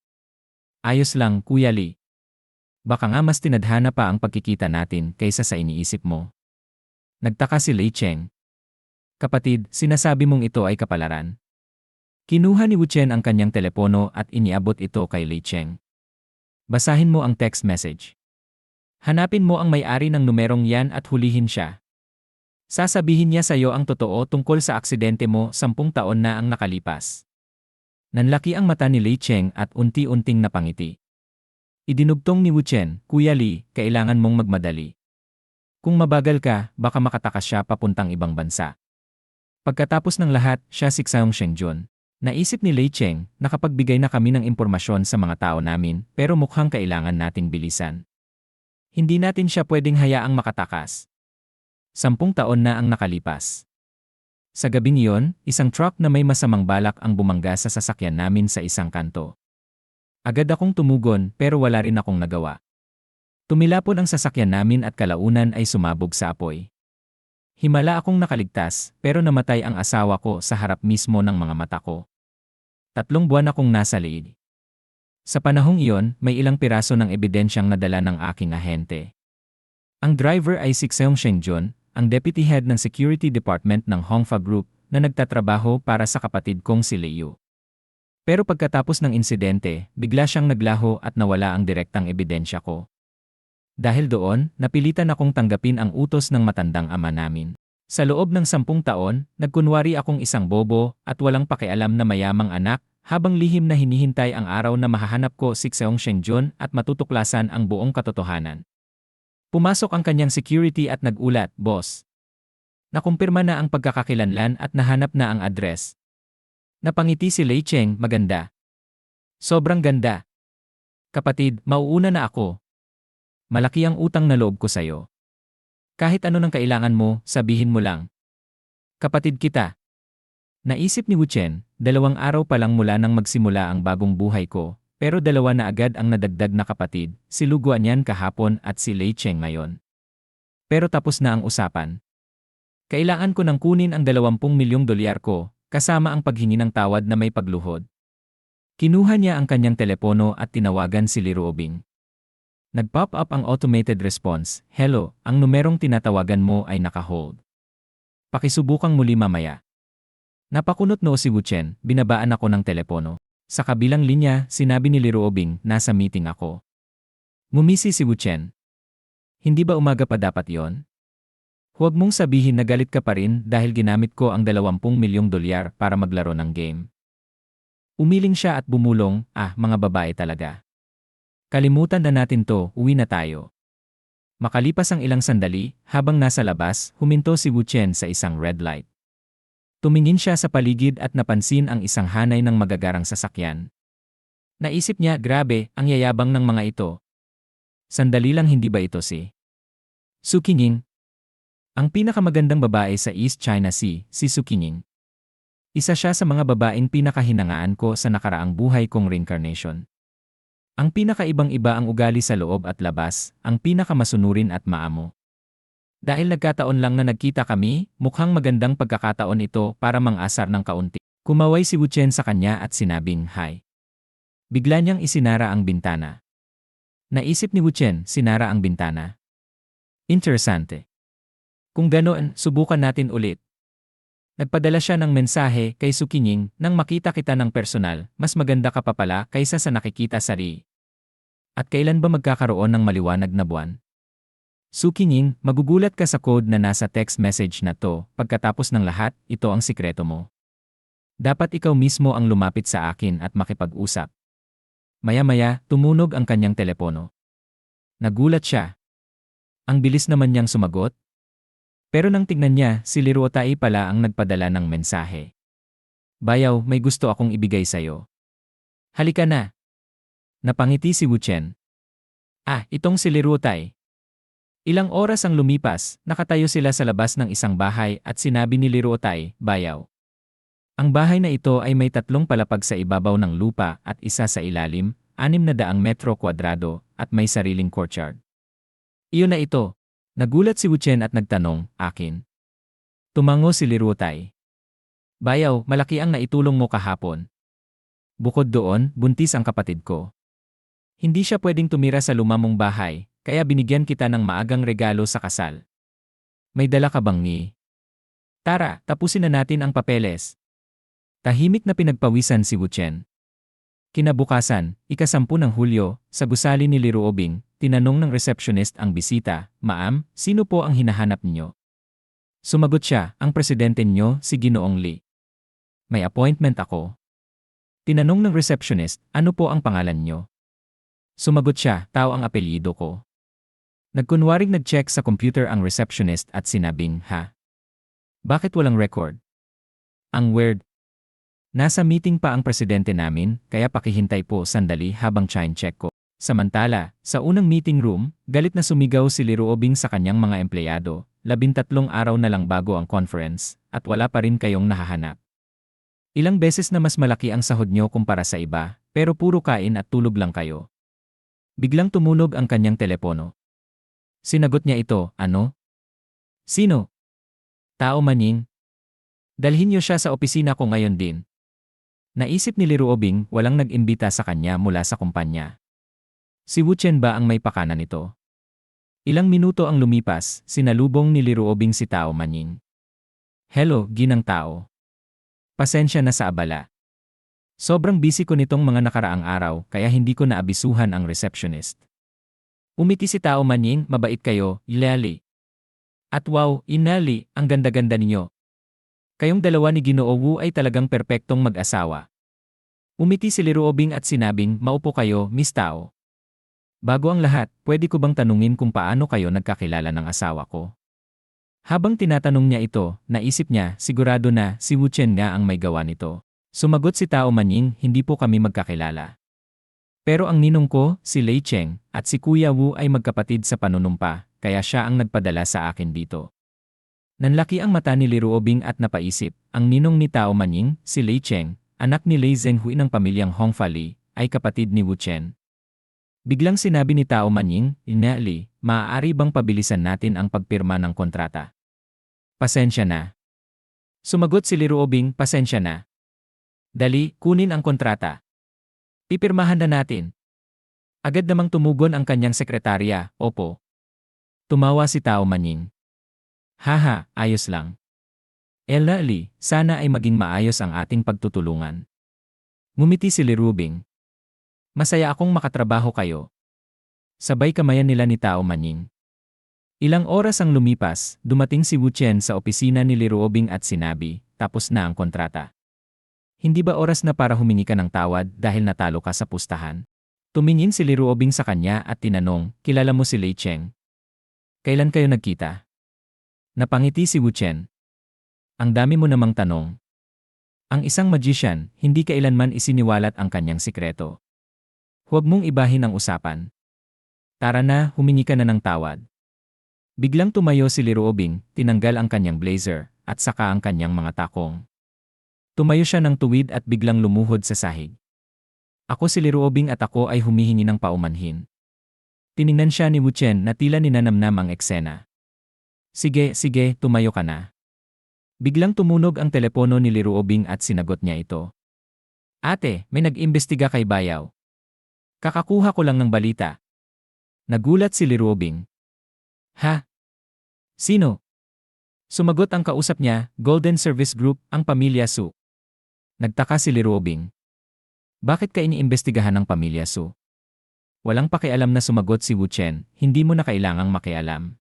Ayos lang, Kuya Li. Baka nga mas tinadhana pa ang pagkikita natin kaysa sa iniisip mo. Nagtaka si Lei Cheng. Kapatid, sinasabi mong ito ay kapalaran. Kinuha ni Wu Chen ang kanyang telepono at iniabot ito kay Lei Cheng. Basahin mo ang text message. Hanapin mo ang may-ari ng numerong yan at hulihin siya. Sasabihin niya sa iyo ang totoo tungkol sa aksidente mo 10 taon na ang nakalipas. Nanlaki ang mata ni Lei Cheng at unti-unting napangiti. Idinugtong ni Wu Chen, Kuya Li, kailangan mong magmadali. Kung mabagal ka, baka makatakas siya papuntang ibang bansa. Pagkatapos ng lahat, siya si Xiaong Shengjun. Naisip ni Lei Cheng, nakapagbigay na kami ng impormasyon sa mga tao namin, pero mukhang kailangan nating bilisan. Hindi natin siya pwedeng hayaang makatakas. 10 taon na ang nakalipas. Sa gabing iyon, isang truck na may masamang balak ang bumangga sa sasakyan namin sa isang kanto. Agad akong tumugon pero wala rin akong nagawa. Tumilapon ang sasakyan namin at kalaunan ay sumabog sa apoy. Himala akong nakaligtas pero namatay ang asawa ko sa harap mismo ng mga mata ko. 3 buwan akong nasa liid. Sa panahong iyon, may ilang piraso ng ebidensyang nadala ng aking ahente. Ang driver ay si Seong Shengjun, ang deputy head ng security department ng Hongfa Group na nagtatrabaho para sa kapatid kong si Liu. Pero pagkatapos ng insidente, bigla siyang naglaho at nawala ang direktang ebidensya ko. Dahil doon, napilitan akong tanggapin ang utos ng matandang ama namin. Sa loob ng 10 taon, nagkunwari akong isang bobo at walang pakialam na mayamang anak, habang lihim na hinihintay ang araw na mahahanap ko si Seong Shengjun at matutuklasan ang buong katotohanan. Pumasok ang kanyang security at nagulat, "Boss." Nakumpirma na ang pagkakakilanlan at nahanap na ang address. Napangiti si Lei Cheng, "Maganda. Sobrang ganda. Kapatid, mauuna na ako. Malaki ang utang na loob ko sa'yo. Kahit ano nang kailangan mo, sabihin mo lang. Kapatid kita." Naisip ni Wu Chen, 2 araw pa lang mula nang magsimula ang bagong buhay ko, pero 2 na agad ang nadagdag na kapatid, si Lu Guanyan kahapon at si Lei Cheng ngayon. Pero tapos na ang usapan. Kailangan ko nang kunin ang 20 milyong dolyar ko, kasama ang paghingi ng tawad na may pagluhod. Kinuha niya ang kanyang telepono at tinawagan si Li Ruobing. Nag-pop up ang automated response, "Hello, ang numerong tinatawagan mo ay naka-hold. Pakisubukang muli mamaya." Napakunot noo si Wu Chen, binabaan ako ng telepono. Sa kabilang linya, sinabi ni Li Ruobing, "Nasa meeting ako." Ngumisi si Wu Chen. "Hindi ba umaga pa dapat yon? Huwag mong sabihin na galit ka pa rin dahil ginamit ko ang 20 milyong dolyar para maglaro ng game." Umiling siya at bumulong, "Mga babae talaga. Kalimutan na natin to, uwi na tayo." Makalipas ang ilang sandali, habang nasa labas, huminto si Wu Chen sa isang red light. Tumingin siya sa paligid at napansin ang isang hanay ng magagarang sasakyan. Naisip niya, grabe, ang yayabang ng mga ito. Sandali lang, hindi ba ito si Su Qingning? Ang pinakamagandang babae sa East China Sea, si Su Qingning. Isa siya sa mga babaeng pinakahinangaan ko sa nakaraang buhay kong reincarnation. Ang pinakaibang-iba ang ugali sa loob at labas, ang pinakamasunurin at maamo. Dahil nagkataon lang na nagkita kami, mukhang magandang pagkakataon ito para mang-asar ng kaunti. Kumaway si Wu Chen sa kanya at sinabing, "Hi." Bigla niyang isinara ang bintana. Naisip ni Wu Chen, sinara ang bintana. Interesante. Kung ganoon, subukan natin ulit. Nagpadala siya ng mensahe kay Su Qingning, "Nang makita kita ng personal, mas maganda ka pa pala kaysa sa nakikita sa Ri. At kailan ba magkakaroon ng maliwanag na buwan?" Su Qingning, magugulat ka sa code na nasa text message na to, pagkatapos ng lahat, ito ang sikreto mo. Dapat ikaw mismo ang lumapit sa akin at makipag-usap. Maya-maya, tumunog ang kanyang telepono. Nagulat siya. Ang bilis naman niyang sumagot. Pero nang tignan niya, si Li Ruotai pala ang nagpadala ng mensahe. "Bayaw, may gusto akong ibigay sa'yo. Halika na." Napangiti si Wu Chen. Itong si Li Ruotai." Ilang oras ang lumipas, nakatayo sila sa labas ng isang bahay at sinabi ni Li Ruotai, "Bayaw." Ang bahay na ito ay may 3 palapag sa ibabaw ng lupa at isa sa ilalim, 600 metro kwadrado, at may sariling courtyard. "Iyon na ito." Nagulat si Wu Chen at nagtanong, "Akin?" Tumango si Li Ruotai. "Bayaw, malaki ang naitulong mo kahapon. Bukod doon, buntis ang kapatid ko. Hindi siya pwedeng tumira sa lumamong bahay, kaya binigyan kita ng maagang regalo sa kasal. May dala ka bang ni? Tara, tapusin na natin ang papeles." Tahimik na pinagpawisan si Wu Chen. Kinabukasan, ika-10 ng Hulyo, sa gusali ni Li Ruobing, tinanong ng receptionist ang bisita, "Ma'am, sino po ang hinahanap niyo?" Sumagot siya, "Ang presidente niyo, si Ginoong Li." "May appointment ako." Tinanong ng receptionist, "Ano po ang pangalan niyo?" Sumagot siya, "Tao ang apelyido ko." Nagkunwaring nag-check sa computer ang receptionist at sinabing, "Ha? Bakit walang record? Ang weird. Nasa meeting pa ang presidente namin, kaya pakihintay po sandali habang check ko." Samantala, sa unang meeting room, galit na sumigaw si Li Ruobing sa kanyang mga empleyado, 13 araw na lang bago ang conference, at wala pa rin kayong nahahanap. Ilang beses na mas malaki ang sahod nyo kumpara sa iba, Pero puro kain at tulog lang kayo. Biglang tumunog ang kanyang telepono. Sinagot niya ito, ano? Sino? Tao Manying. Dalhin niyo siya sa opisina ko ngayon din. Naisip ni Liruobing walang nag-imbita sa kanya mula sa kumpanya. Si Wu Chen ba ang may pakana nito? Ilang minuto ang lumipas, sinalubong ni Liruobing si Tao Manying. Hello, ginang tao. Pasensya na sa abala. Sobrang busy ko nitong mga nakaraang araw kaya hindi ko naabisuhan ang receptionist. Umiti si Tao Manying, mabait kayo, Ilali. At wow, Inali, ang ganda-ganda ninyo. Kayong dalawa ni Ginoo Wu ay talagang perpektong mag-asawa. Umiti si Liruobing at sinabing, maupo kayo, Miss Tao. Bago ang lahat, pwede ko bang tanungin kung paano kayo nagkakilala ng asawa ko? Habang tinatanong niya ito, naisip niya, sigurado na si Wu Chen nga ang may gawa nito. Sumagot si Tao Manying, hindi po kami magkakilala. Pero ang ninong ko, si Lei Cheng, at si Kuya Wu ay magkapatid sa panunumpa, kaya siya ang nagpadala sa akin dito. Nanlaki ang mata ni Liruobing at napaisip, ang ninong ni Tao Manying, si Lei Cheng, anak ni Lei Zhenghui ng pamilyang Hongfa Li, ay kapatid ni Wu Chen. Biglang sinabi ni Tao Manying, Ina Li, maaari bang pabilisan natin ang pagpirma ng kontrata? Pasensya na. Sumagot si Liruobing, pasensya na. Dali, kunin ang kontrata. Pipirmahan na natin. Agad namang tumugon ang kanyang sekretarya, opo. Tumawa si Tao Manying. Haha, ayos lang. Ella Li, sana ay maging maayos ang ating pagtutulungan. Ngumiti si Liruobing. Masaya akong makatrabaho kayo. Sabay kamayan nila ni Tao Manying. Ilang oras ang lumipas, dumating si Wu Chen sa opisina ni Liruobing at sinabi, tapos na ang kontrata. Hindi ba oras na para humingi ka ng tawad dahil natalo ka sa pustahan? Tumingin si Liruobing sa kanya at tinanong, kilala mo si Lei Cheng? Kailan kayo nagkita? Napangiti si Wu Chen. Ang dami mo namang tanong. Ang isang magician, hindi kailanman isiniwalat ang kanyang sikreto. Huwag mong ibahin ang usapan. Tara na, humingi ka na ng tawad. Biglang tumayo si Liruobing, tinanggal ang kanyang blazer, at saka ang kanyang mga takong. Tumayo siya ng tuwid at biglang lumuhod sa sahig. Ako si Liruobing at ako ay humihingi ng paumanhin. Tiningnan siya ni Wu Chen na tila ninanamnam ang eksena. Sige, sige, tumayo ka na. Biglang tumunog ang telepono ni Liruobing at sinagot niya ito. Ate, may nag-imbestiga kay Bayaw. Kakakuha ko lang ng balita. Nagulat si Liruobing. Ha? Sino? Sumagot ang kausap niya, Golden Service Group, ang pamilya Su. Nagtaka si Liruobing. Bakit ka iniimbestigahan ng pamilya Su? Walang pakialam na sumagot si Wu Chen, hindi mo na kailangang makialam.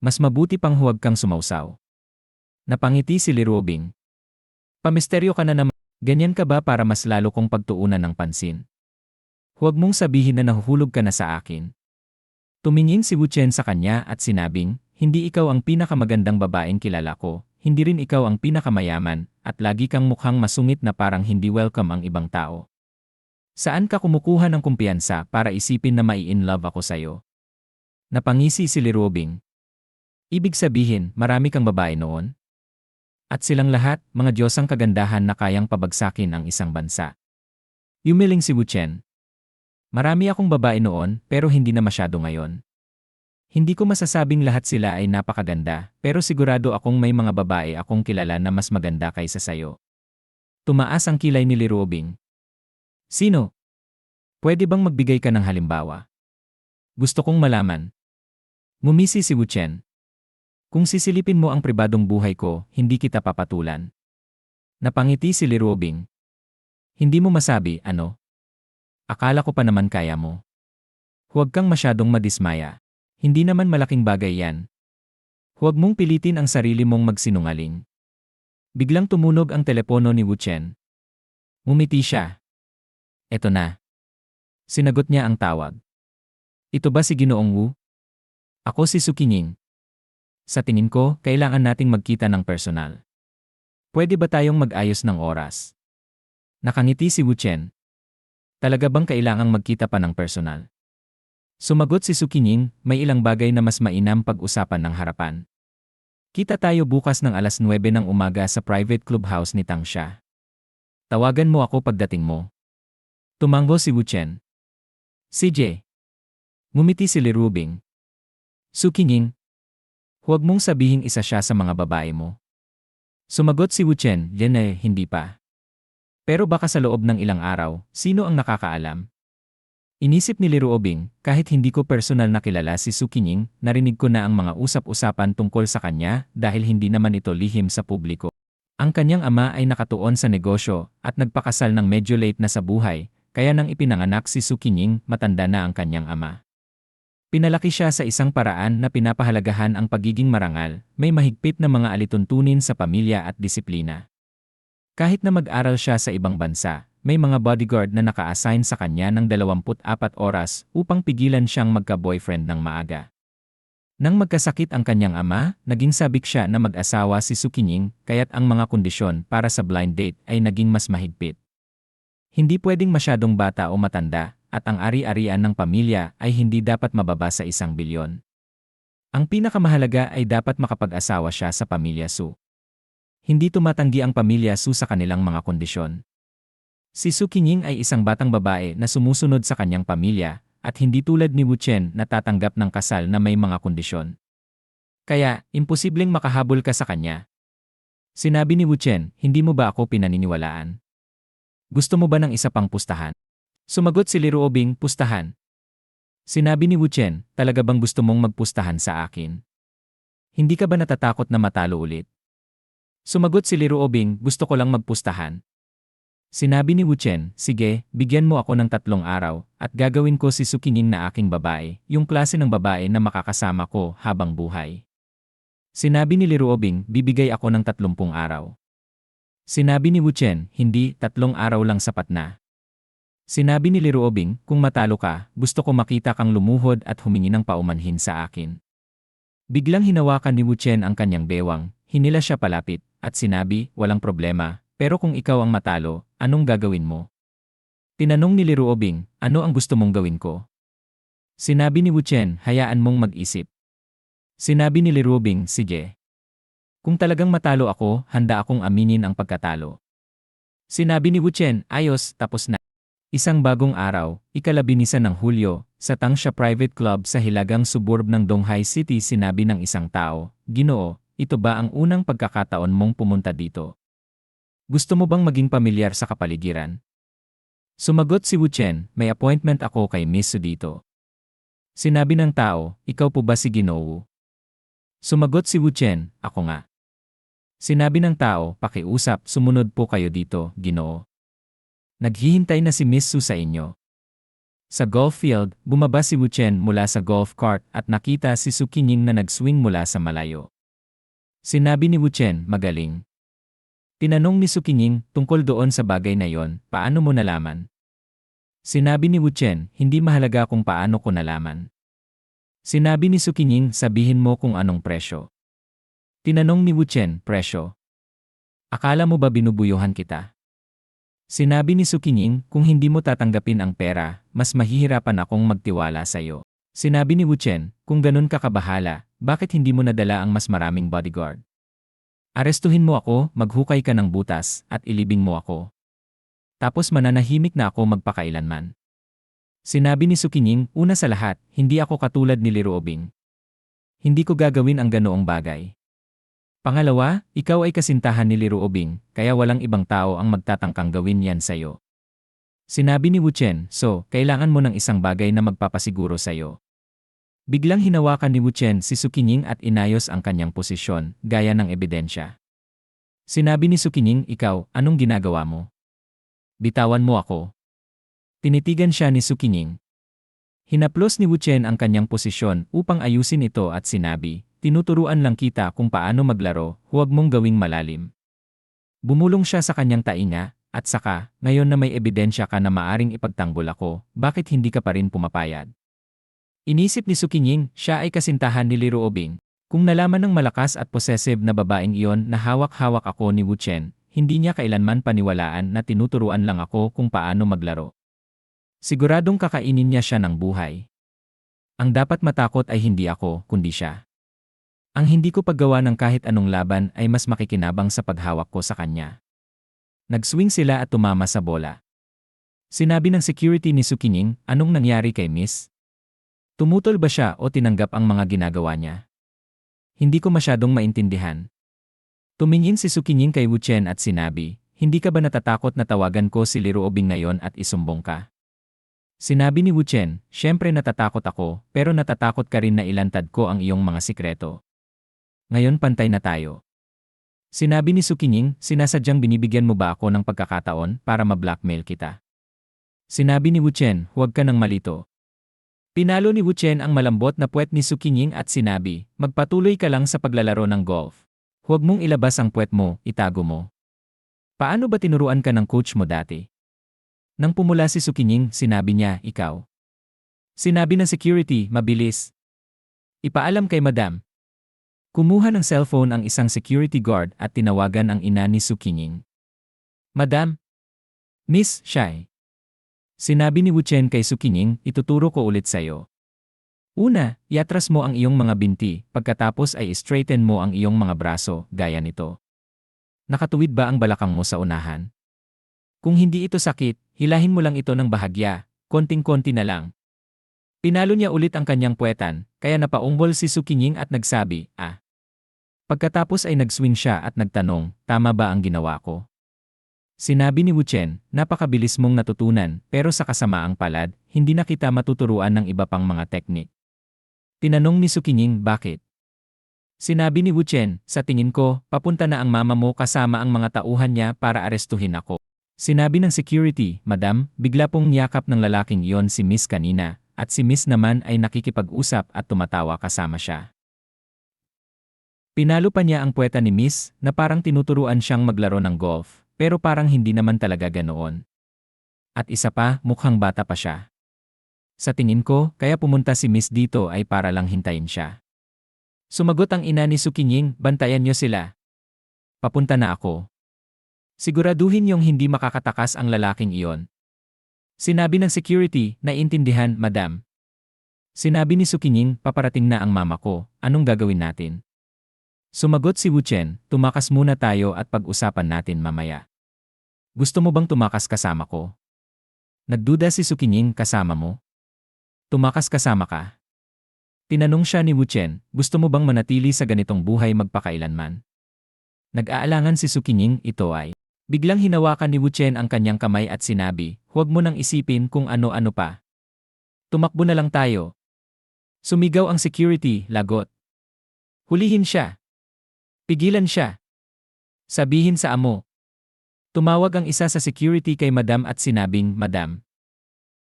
Mas mabuti pang huwag kang sumausaw. Napangiti si Liruobing. Pamisteryo ka na naman, ganyan ka ba para mas lalo kong pagtuunan ng pansin? Huwag mong sabihin na nahuhulog ka na sa akin. Tumingin si Wu Chen sa kanya at sinabing, hindi ikaw ang pinakamagandang babaeng kilala ko, hindi rin ikaw ang pinakamayaman, at lagi kang mukhang masungit na parang hindi welcome ang ibang tao. Saan ka kumukuha ng kumpiyansa para isipin na mai-in love ako sa'yo? Napangisi si Liruobing. Ibig sabihin, marami kang babae noon? At silang lahat, mga diyosang kagandahan na kayang pabagsakin ang isang bansa. Yumiling si Wu Chen. Marami akong babae noon, pero hindi na masyado ngayon. Hindi ko masasabing lahat sila ay napakaganda, pero sigurado akong may mga babae akong kilala na mas maganda kaysa sayo. Tumaas ang kilay ni Liruobing. Sino? Pwede bang magbigay ka ng halimbawa? Gusto kong malaman. Ngumisi si Wu Chen. Kung sisilipin mo ang pribadong buhay ko, hindi kita papatulan. Napangiti si Liruobing. Hindi mo masabi, ano? Akala ko pa naman kaya mo. Huwag kang masyadong madismaya. Hindi naman malaking bagay yan. Huwag mong pilitin ang sarili mong magsinungaling. Biglang tumunog ang telepono ni Wu Chen. Ngumiti siya. Eto na. Sinagot niya ang tawag. Ito ba si Ginoong Wu? Ako si Su Qining. Sa tingin ko, kailangan nating magkita ng personal. Pwede ba tayong mag-ayos ng oras? Nakangiti si Wu Chen. Talaga bang kailangang magkita pa ng personal? Sumagot si Su Qining, may ilang bagay na mas mainam pag-usapan ng harapan. Kita tayo bukas ng alas 9 ng umaga sa private clubhouse ni Tang Xia. Tawagan mo ako pagdating mo. Tumango si Wu Chen. CJ. Ngumiti si Li Rubing. Su Qingning. Huwag mong sabihing isa siya sa mga babae mo. Sumagot si Wu Chen, hindi pa. Pero baka sa loob ng ilang araw, sino ang nakakaalam? Inisip ni Li Ruobing, kahit hindi ko personal na kilala si Su Qingning, narinig ko na ang mga usap-usapan tungkol sa kanya dahil hindi naman ito lihim sa publiko. Ang kanyang ama ay nakatuon sa negosyo at nagpakasal ng medyo late na sa buhay, kaya nang ipinanganak si Su Qingning, matanda na ang kanyang ama. Pinalaki siya sa isang paraan na pinapahalagahan ang pagiging marangal, may mahigpit na mga alituntunin sa pamilya at disiplina. Kahit na mag-aral siya sa ibang bansa, may mga bodyguard na naka-assign sa kanya ng 24 oras upang pigilan siyang magka-boyfriend ng maaga. Nang magkasakit ang kanyang ama, naging sabik siya na mag-asawa si Su Qingning, kaya't ang mga kondisyon para sa blind date ay naging mas mahigpit. Hindi pwedeng masyadong bata o matanda, at ang ari-arian ng pamilya ay hindi dapat mababa sa 1 bilyon. Ang pinakamahalaga ay dapat makapag-asawa siya sa pamilya Su. Hindi tumatanggi ang pamilya Su sa kanilang mga kondisyon. Si Su Qingning ay isang batang babae na sumusunod sa kanyang pamilya at hindi tulad ni Wu Chen na tatanggap ng kasal na may mga kondisyon. Kaya, imposibleng makahabol ka sa kanya. Sinabi ni Wu Chen, hindi mo ba ako pinaniniwalaan? Gusto mo ba ng isa pang pustahan? Sumagot si Li Ruobing, pustahan. Sinabi ni Wu Chen, talaga bang gusto mong magpustahan sa akin? Hindi ka ba natatakot na matalo ulit? Sumagot si Li Ruobing, gusto ko lang magpustahan. Sinabi ni Wu Chen, sige, bigyan mo ako ng 3 araw, at gagawin ko si Su Qingning na aking babae, yung klase ng babae na makakasama ko habang buhay. Sinabi ni Li Ruobing, bibigay ako ng 30 araw. Sinabi ni Wu Chen, hindi, 3 araw lang sapat na. Sinabi ni Li Ruobing, kung matalo ka, gusto ko makita kang lumuhod at humingi ng paumanhin sa akin. Biglang hinawakan ni Wu Chen ang kanyang bewang, hinila siya palapit, at sinabi, walang problema. Pero kung ikaw ang matalo, anong gagawin mo? Tinanong ni Li Ruobing, ano ang gusto mong gawin ko? Sinabi ni Wu Chen, hayaan mong mag-isip. Sinabi ni Li Ruobing, sige. Kung talagang matalo ako, handa akong aminin ang pagkatalo. Sinabi ni Wu Chen, ayos, tapos na. Isang bagong araw, ika-11 ng Hulyo, sa Tangsha Private Club sa hilagang suburb ng Donghai City, sinabi ng isang tao, Ginoo, ito ba ang unang pagkakataon mong pumunta dito? Gusto mo bang maging pamilyar sa kapaligiran? Sumagot si Wu Chen, may appointment ako kay Miss Su dito. Sinabi ng tao, ikaw po ba si Ginoo? Sumagot si Wu Chen, ako nga. Sinabi ng tao, pakiusap, sumunod po kayo dito, Ginoo. Naghihintay na si Miss Su sa inyo. Sa golf field, bumaba si Wu Chen mula sa golf cart at nakita si Su Qingning na nag-swing mula sa malayo. Sinabi ni Wu Chen, magaling. Tinanong ni Su Qingning, tungkol doon sa bagay na yon, paano mo nalaman? Sinabi ni Wu Chen, hindi mahalaga kung paano ko nalaman. Sinabi ni Su Qingning, sabihin mo kung anong presyo. Tinanong ni Wu Chen, presyo. Akala mo ba binubuyuhan kita? Sinabi ni Su Qingning, kung hindi mo tatanggapin ang pera, mas mahihirapan akong magtiwala sa iyo. Sinabi ni Wu Chen, kung ganun ka kabahala, bakit hindi mo nadala ang mas maraming bodyguard? Arestuhin mo ako, maghukay ka ng butas, at ilibing mo ako. Tapos mananahimik na ako magpakailanman. Sinabi ni Su Qingning, una sa lahat, hindi ako katulad ni Li Ruobing. Hindi ko gagawin ang ganoong bagay. Pangalawa, ikaw ay kasintahan ni Li Ruobing, kaya walang ibang tao ang magtatangkang gawin yan sa'yo. Sinabi ni Wu Chen, so, kailangan mo ng isang bagay na magpapasiguro sa'yo. Biglang hinawakan ni Wu Chen si Su Qingning at inayos ang kanyang posisyon, gaya ng ebidensya. Sinabi ni Su Qingning, ikaw, anong ginagawa mo? Bitawan mo ako. Tinitigan siya ni Su Qingning. Hinaplos ni Wu Chen ang kanyang posisyon upang ayusin ito at sinabi, tinuturuan lang kita kung paano maglaro, huwag mong gawing malalim. Bumulong siya sa kanyang tainga, at saka, ngayon na may ebidensya ka na maaring ipagtanggol ako, bakit hindi ka pa rin pumapayag? Inisip ni Su Qingning, siya ay kasintahan ni Li Ruobing. Kung nalaman ng malakas at possessive na babaeng iyon na hawak-hawak ako ni Wu Chen, hindi niya kailanman paniwalaan na tinuturuan lang ako kung paano maglaro. Siguradong kakainin niya siya ng buhay. Ang dapat matakot ay hindi ako, kundi siya. Ang hindi ko paggawa ng kahit anong laban ay mas makikinabang sa paghawak ko sa kanya. Nag-swing sila at tumama sa bola. Sinabi ng security ni Sukinying, anong nangyari kay Miss? Tumutol ba siya o tinanggap ang mga ginagawa niya? Hindi ko masyadong maintindihan. Tumingin si Sukinying kay Wu Chen at sinabi, hindi ka ba natatakot na tawagan ko si Liruobing ngayon at isumbong ka? Sinabi ni Wu Chen, syempre natatakot ako, pero natatakot ka rin na ilantad ko ang iyong mga sikreto. Ngayon pantay na tayo. Sinabi ni Sukinying, sinasadyang binibigyan mo ba ako ng pagkakataon para ma-blackmail kita? Sinabi ni Wu Chen, huwag ka nang malito. Pinalo ni Wu Chen ang malambot na puwet ni Sukinying at sinabi, magpatuloy ka lang sa paglalaro ng golf. Huwag mong ilabas ang puwet mo, itago mo. Paano ba tinuruan ka ng coach mo dati? Nang pumula si Sukinying, sinabi niya, ikaw. Sinabi ng security, mabilis. Ipaalam kay Madam. Kumuha ng cellphone ang isang security guard at tinawagan ang ina ni Sukinying. Madam? Miss Shai. Sinabi ni Wu Chen kay Sukinying, ituturo ko ulit sa'yo. Una, iatras mo ang iyong mga binti, pagkatapos ay straighten mo ang iyong mga braso, gaya nito. Nakatuwid ba ang balakang mo sa unahan? Kung hindi ito sakit, hilahin mo lang ito ng bahagya, konting-konti na lang. Pinalo niya ulit ang kanyang puwetan, kaya napaungbol si Sukinying at nagsabi, ah. Pagkatapos ay nagswing siya at nagtanong, tama ba ang ginawa ko? Sinabi ni Wu Chen, napakabilis mong natutunan, pero sa kasamaang palad, hindi na kita matuturuan ng iba pang mga teknik. Tinanong ni Sukinying, bakit? Sinabi ni Wu Chen, sa tingin ko, papunta na ang mama mo kasama ang mga tauhan niya para arestuhin ako. Sinabi ng security, Madam, bigla pong niyakap ng lalaking iyon si Miss kanina, at si Miss naman ay nakikipag-usap at tumatawa kasama siya. Pinalo pa niya ang puweta ni Miss na parang tinuturuan siyang maglaro ng golf, pero parang hindi naman talaga ganoon. At isa pa, mukhang bata pa siya. Sa tingin ko, kaya pumunta si Miss dito ay para lang hintayin siya. Sumagot ang ina ni Sukinying, bantayan niyo sila. Papunta na ako. Siguraduhin yung hindi makakatakas ang lalaking iyon. Sinabi ng security, naiintindihan, Madam. Sinabi ni Sukinying, paparating na ang mama ko, anong gagawin natin? Sumagot si Wu Chen, tumakas muna tayo at pag-usapan natin mamaya. Gusto mo bang tumakas kasama ko? Nagduda si Sukinying, kasama mo? Tumakas kasama ka? Tinanong siya ni Wu Chen, gusto mo bang manatili sa ganitong buhay magpakailanman? Nag-aalangan si Sukinying, ito ay. Biglang hinawakan ni Wu Chen ang kanyang kamay at sinabi, huwag mo nang isipin kung ano-ano pa. Tumakbo na lang tayo. Sumigaw ang security, lagot. Hulihin siya. Pigilan siya. Sabihin sa amo. Tumawag ang isa sa security kay Madam at sinabing, Madam.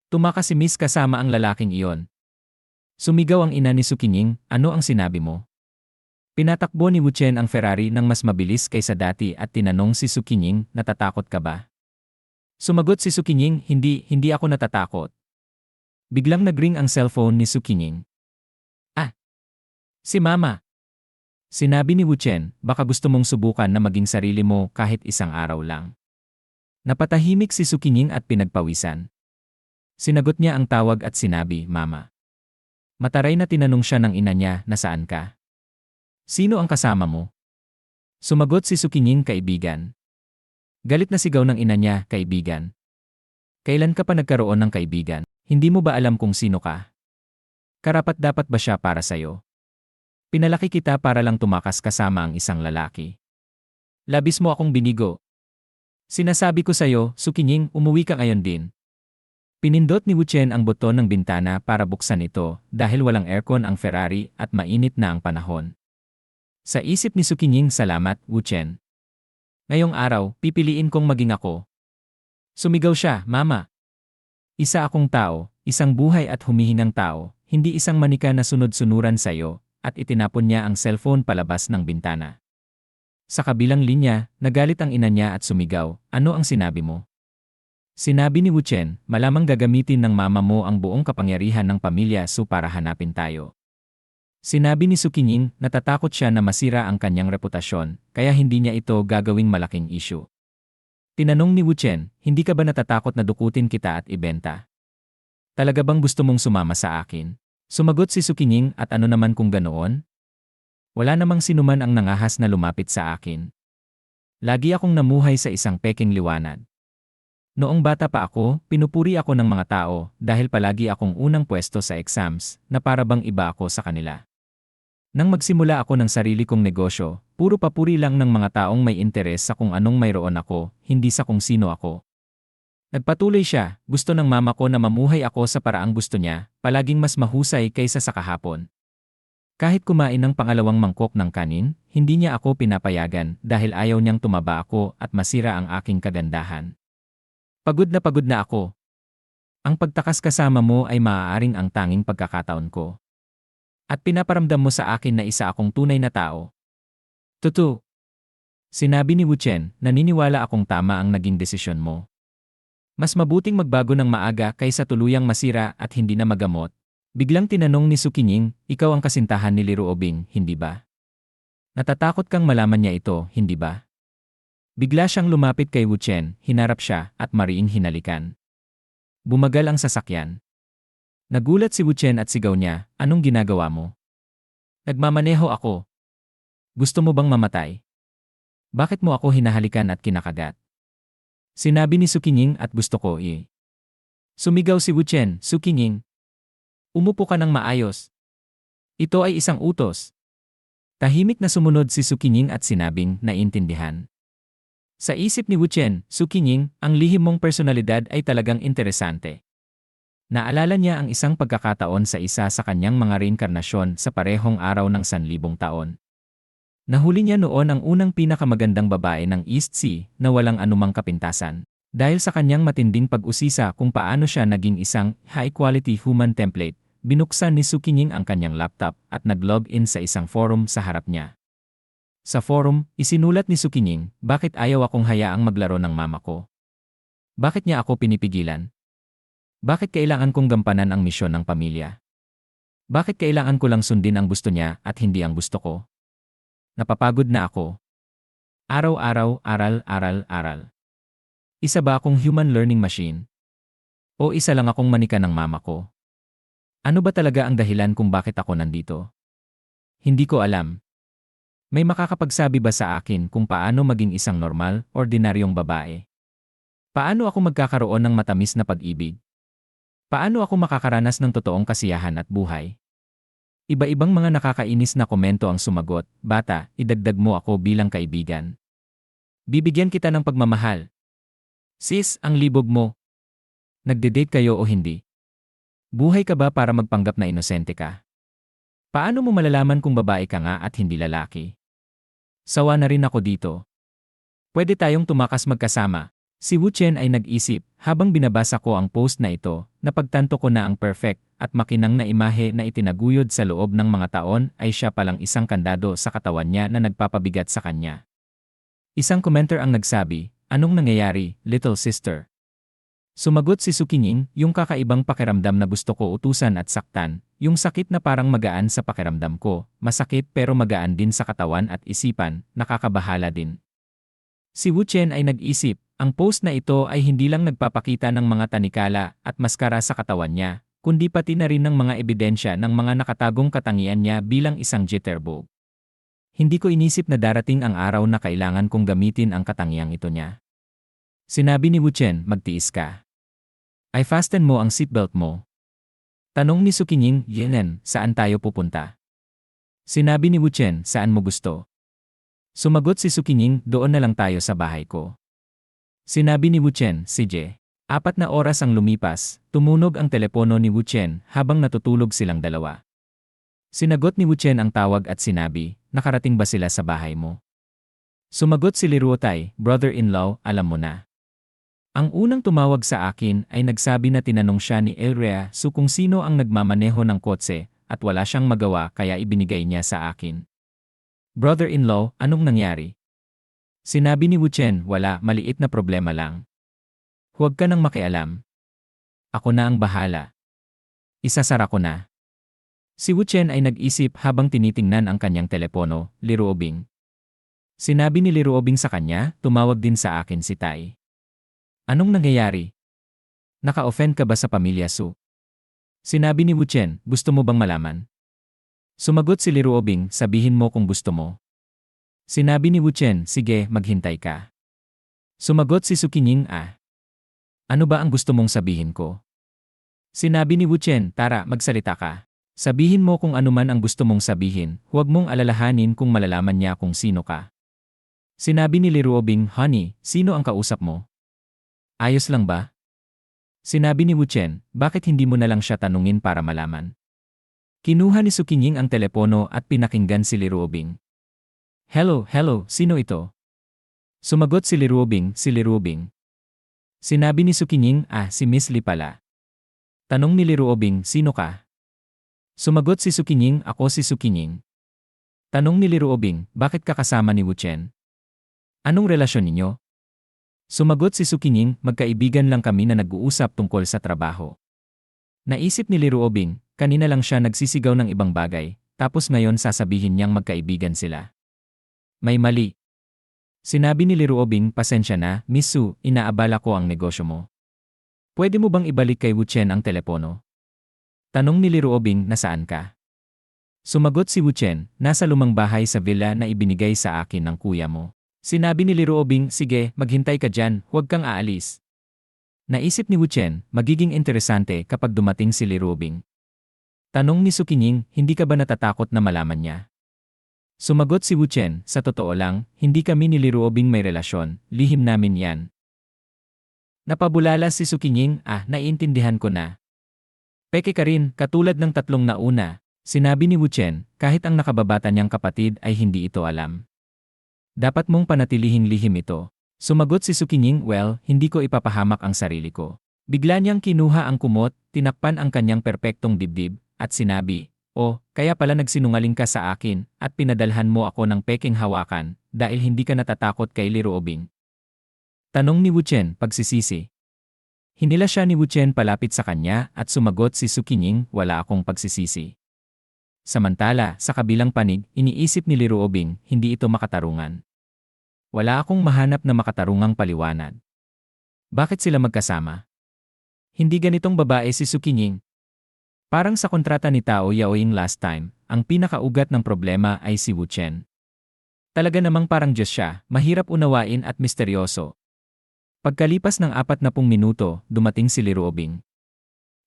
Tumakas si Miss kasama ang lalaking iyon. Sumigaw ang ina ni Sukinying, ano ang sinabi mo? Pinatakbo ni Wu Chen ang Ferrari ng mas mabilis kaysa dati at tinanong si Sukinying, natatakot ka ba? Sumagot si Sukinying, hindi ako natatakot. Biglang nagring ang cellphone ni Sukinying. Ah! Si Mama! Sinabi ni Wu Chen, baka gusto mong subukan na maging sarili mo kahit isang araw lang. Napatahimik si Sukinying at pinagpawisan. Sinagot niya ang tawag at sinabi, Mama. Mataray na tinanong siya ng ina niya, nasaan ka? Sino ang kasama mo? Sumagot si Sukinying, kaibigan. Galit na sigaw ng ina niya, kaibigan. Kailan ka pa nagkaroon ng kaibigan? Hindi mo ba alam kung sino ka? Karapat-dapat ba siya para sa'yo? Pinalaki kita para lang tumakas kasama ang isang lalaki. Labis mo akong binigo. Sinasabi ko sa'yo, Sukinying, umuwi ka ngayon din. Pinindot ni Wu Chen ang buton ng bintana para buksan ito dahil walang aircon ang Ferrari at mainit na ang panahon. Sa isip ni Sukinying, salamat, Wu Chen. Ngayong araw, pipiliin kong maging ako. Sumigaw siya, Mama. Isa akong tao, isang buhay at humihinang tao, hindi isang manika na sunod-sunuran sa'yo, at itinapon niya ang cellphone palabas ng bintana. Sa kabilang linya, nagalit ang ina niya at sumigaw, ano ang sinabi mo? Sinabi ni Wu Chen, malamang gagamitin ng mama mo ang buong kapangyarihan ng pamilya Su para hanapin tayo. Sinabi ni Sukinying, natatakot siya na masira ang kanyang reputasyon, kaya hindi niya ito gagawing malaking issue. Tinanong ni Wu Chen, hindi ka ba natatakot na dukutin kita at ibenta? Talaga bang gusto mong sumama sa akin? Sumagot si Sukinying, at ano naman kung ganoon? Wala namang sinuman ang nangahas na lumapit sa akin. Lagi akong namuhay sa isang peking liwanag. Noong bata pa ako, pinupuri ako ng mga tao dahil palagi akong unang pwesto sa exams na para bang iba ako sa kanila. Nang magsimula ako ng sarili kong negosyo, puro papuri lang ng mga taong may interes sa kung anong mayroon ako, hindi sa kung sino ako. Nagpatuloy siya, gusto ng mama ko na mamuhay ako sa paraang gusto niya, palaging mas mahusay kaysa sa kahapon. Kahit kumain ng pangalawang mangkok ng kanin, hindi niya ako pinapayagan dahil ayaw niyang tumaba ako at masira ang aking kagandahan. Pagod na ako. Ang pagtakas kasama mo ay maaaring ang tanging pagkakataon ko. At pinaparamdam mo sa akin na isa akong tunay na tao. Totoo. Sinabi ni Wu Chen, naniniwala akong tama ang naging desisyon mo. Mas mabuting magbago ng maaga kaysa tuluyang masira at hindi na magamot. Biglang tinanong ni Su Qinying, ikaw ang kasintahan ni Liru Obing, hindi ba? Natatakot kang malaman niya ito, hindi ba? Bigla siyang lumapit kay Wu Chen, hinarap siya, at mariing hinalikan. Bumagal ang sasakyan. Nagulat si Wu Chen at sigaw niya, anong ginagawa mo? Nagmamaneho ako. Gusto mo bang mamatay? Bakit mo ako hinahalikan at kinakagat? Sinabi ni Su Qinying at gusto ko Sumigaw si Wu Chen, Su Qinying. Umupo ka ng maayos. Ito ay isang utos. Tahimik na sumunod si Su Qinying at sinabing, naintindihan. Sa isip ni Wu Chen, Su Qinying, ang lihim mong personalidad ay talagang interesante. Naalala niya ang isang pagkakataon sa isa sa kanyang mga reinkarnasyon sa parehong araw ng 1,000 taon. Nahuli niya noon ang unang pinakamagandang babae ng East Sea na walang anumang kapintasan. Dahil sa kanyang matinding pag-usisa kung paano siya naging isang high-quality human template, binuksan ni Su Qinying ang kanyang laptop at nag-log in sa isang forum sa harap niya. Sa forum, isinulat ni Su Qinying, bakit ayaw akong hayaang maglaro ng mama ko? Bakit niya ako pinipigilan? Bakit kailangan kong gampanan ang misyon ng pamilya? Bakit kailangan ko lang sundin ang gusto niya at hindi ang gusto ko? Napapagod na ako. Araw-araw, aral, aral, aral. Isa ba akong human learning machine? O isa lang akong manika ng mama ko? Ano ba talaga ang dahilan kung bakit ako nandito? Hindi ko alam. May makakapagsabi ba sa akin kung paano maging isang normal, ordinaryong babae? Paano ako magkakaroon ng matamis na pag-ibig? Paano ako makakaranas ng totoong kasiyahan at buhay? Iba-ibang mga nakakainis na komento ang sumagot, bata, idagdag mo ako bilang kaibigan. Bibigyan kita ng pagmamahal. Sis, ang libog mo. Nagde-date kayo o hindi? Buhay ka ba para magpanggap na inosente ka? Paano mo malalaman kung babae ka nga at hindi lalaki? Sawa na rin ako dito. Pwede tayong tumakas magkasama. Si Wu Chen ay nag-isip, habang binabasa ko ang post na ito, napagtanto ko na ang perfect at makinang na imahe na itinaguyod sa loob ng mga taon ay siya palang isang kandado sa katawan niya na nagpapabigat sa kanya. Isang commenter ang nagsabi, anong nangyayari, little sister? Sumagot si Su Qinying, yung kakaibang pakiramdam na gusto ko utusan at saktan, yung sakit na parang magaan sa pakiramdam ko, masakit pero magaan din sa katawan at isipan, nakakabahala din. Si Wu Chen ay nag-isip, ang post na ito ay hindi lang nagpapakita ng mga tanikala at maskara sa katawan niya, kundi pati na rin ng mga ebidensya ng mga nakatagong katangian niya bilang isang jitterbug. Hindi ko inisip na darating ang araw na kailangan kong gamitin ang katangiang ito niya. Sinabi ni Wu Chen, magtiis ka. Ay fasten mo ang seatbelt mo. Tanong ni Su Qinying, Yenen, saan tayo pupunta? Sinabi ni Wu Chen, saan mo gusto? Sumagot si Su Qinying, doon na lang tayo sa bahay ko. Sinabi ni Wu Chen, sige. 4 na oras ang lumipas, tumunog ang telepono ni Wu Chen habang natutulog silang dalawa. Sinagot ni Wu Chen ang tawag at sinabi, nakarating ba sila sa bahay mo? Sumagot si Liruotay, brother-in-law, alam mo na. Ang unang tumawag sa akin ay nagsabi na tinanong siya ni Elrea Su kung sino ang nagmamaneho ng kotse at wala siyang magawa kaya ibinigay niya sa akin. Brother-in-law, anong nangyari? Sinabi ni Wu Chen, wala, maliit na problema lang. Huwag ka nang makialam. Ako na ang bahala. Isasara ko na. Si Wu Chen ay nag-isip habang tinitingnan ang kanyang telepono, Liruobing. Sinabi ni Liruobing sa kanya, tumawag din sa akin si Tai. Anong nangyayari? Naka-offend ka ba sa pamilya Su? Sinabi ni Wu Chen, gusto mo bang malaman? Sumagot si Liruobing, sabihin mo kung gusto mo. Sinabi ni Wu Chen, sige, maghintay ka. Sumagot si Su Qinying, Ano ba ang gusto mong sabihin ko? Sinabi ni Wu Chen, tara, magsalita ka. Sabihin mo kung ano man ang gusto mong sabihin, huwag mong alalahanin kung malalaman niya kung sino ka. Sinabi ni Li Ruobing, honey, sino ang kausap mo? Ayos lang ba? Sinabi ni Wu Chen, bakit hindi mo na lang siya tanungin para malaman? Kinuha ni Su Qinying ang telepono at pinakinggan si Li Ruobing. Hello, sino ito? Sumagot si Li Ruobing. Sinabi ni Su Qinying, si Miss Li pala. Tanong ni Li Ruobing, sino ka? Sumagot si Su Qinying, ako si Su Qinying. Tanong ni Li Ruobing, bakit ka kasama ni Wu Chen? Anong relasyon ninyo? Sumagot si Su Qinying, magkaibigan lang kami na nag-uusap tungkol sa trabaho. Naisip ni Li Ruobing, kanina lang siya nagsisigaw ng ibang bagay, tapos ngayon sasabihin niyang magkaibigan sila. May mali. Sinabi ni Li Ruobing, pasensya na, Miss Su, inaabala ko ang negosyo mo. Pwede mo bang ibalik kay Wu Chen ang telepono? Tanong ni Li Ruobing, nasaan ka? Sumagot si Wu Chen, nasa lumang bahay sa villa na ibinigay sa akin ng kuya mo. Sinabi ni Li Ruobing, sige, maghintay ka dyan, huwag kang aalis. Naisip ni Wu Chen, magiging interesante kapag dumating si Li Ruobing. Tanong ni Su Qinying, hindi ka ba natatakot na malaman niya? Sumagot si Wu Chen, sa totoo lang, hindi kami ni Li Ruobing may relasyon, lihim namin yan. Napabulala si Su Qinying, naiintindihan ko na. Peke ka rin, katulad ng tatlong nauna, sinabi ni Wu Chen, kahit ang nakababata niyang kapatid ay hindi ito alam. Dapat mong panatilihing lihim ito. Sumagot si Su Qinying, well, hindi ko ipapahamak ang sarili ko. Bigla niyang kinuha ang kumot, tinakpan ang kanyang perpektong dibdib, at sinabi, kaya pala nagsinungaling ka sa akin at pinadalhan mo ako ng peking hawakan dahil hindi ka natatakot kay Li Ruobing. Tanong ni Wu Chen, pagsisisi. Hinila siya ni Wu Chen palapit sa kanya at sumagot si Su Qinying, wala akong pagsisisi. Samantala, sa kabilang panig, iniisip ni Li Ruobing, hindi ito makatarungan. Wala akong mahanap na makatarungang paliwanag. Bakit sila magkasama? Hindi ganitong babae si Su Qinying. Parang sa kontrata ni Tao Yaoying last time, ang pinakaugat ng problema ay si Wu Chen. Talaga namang parang Diyos siya, mahirap unawain at misteryoso. Pagkalipas ng 40 minuto, dumating si Li Ruobing.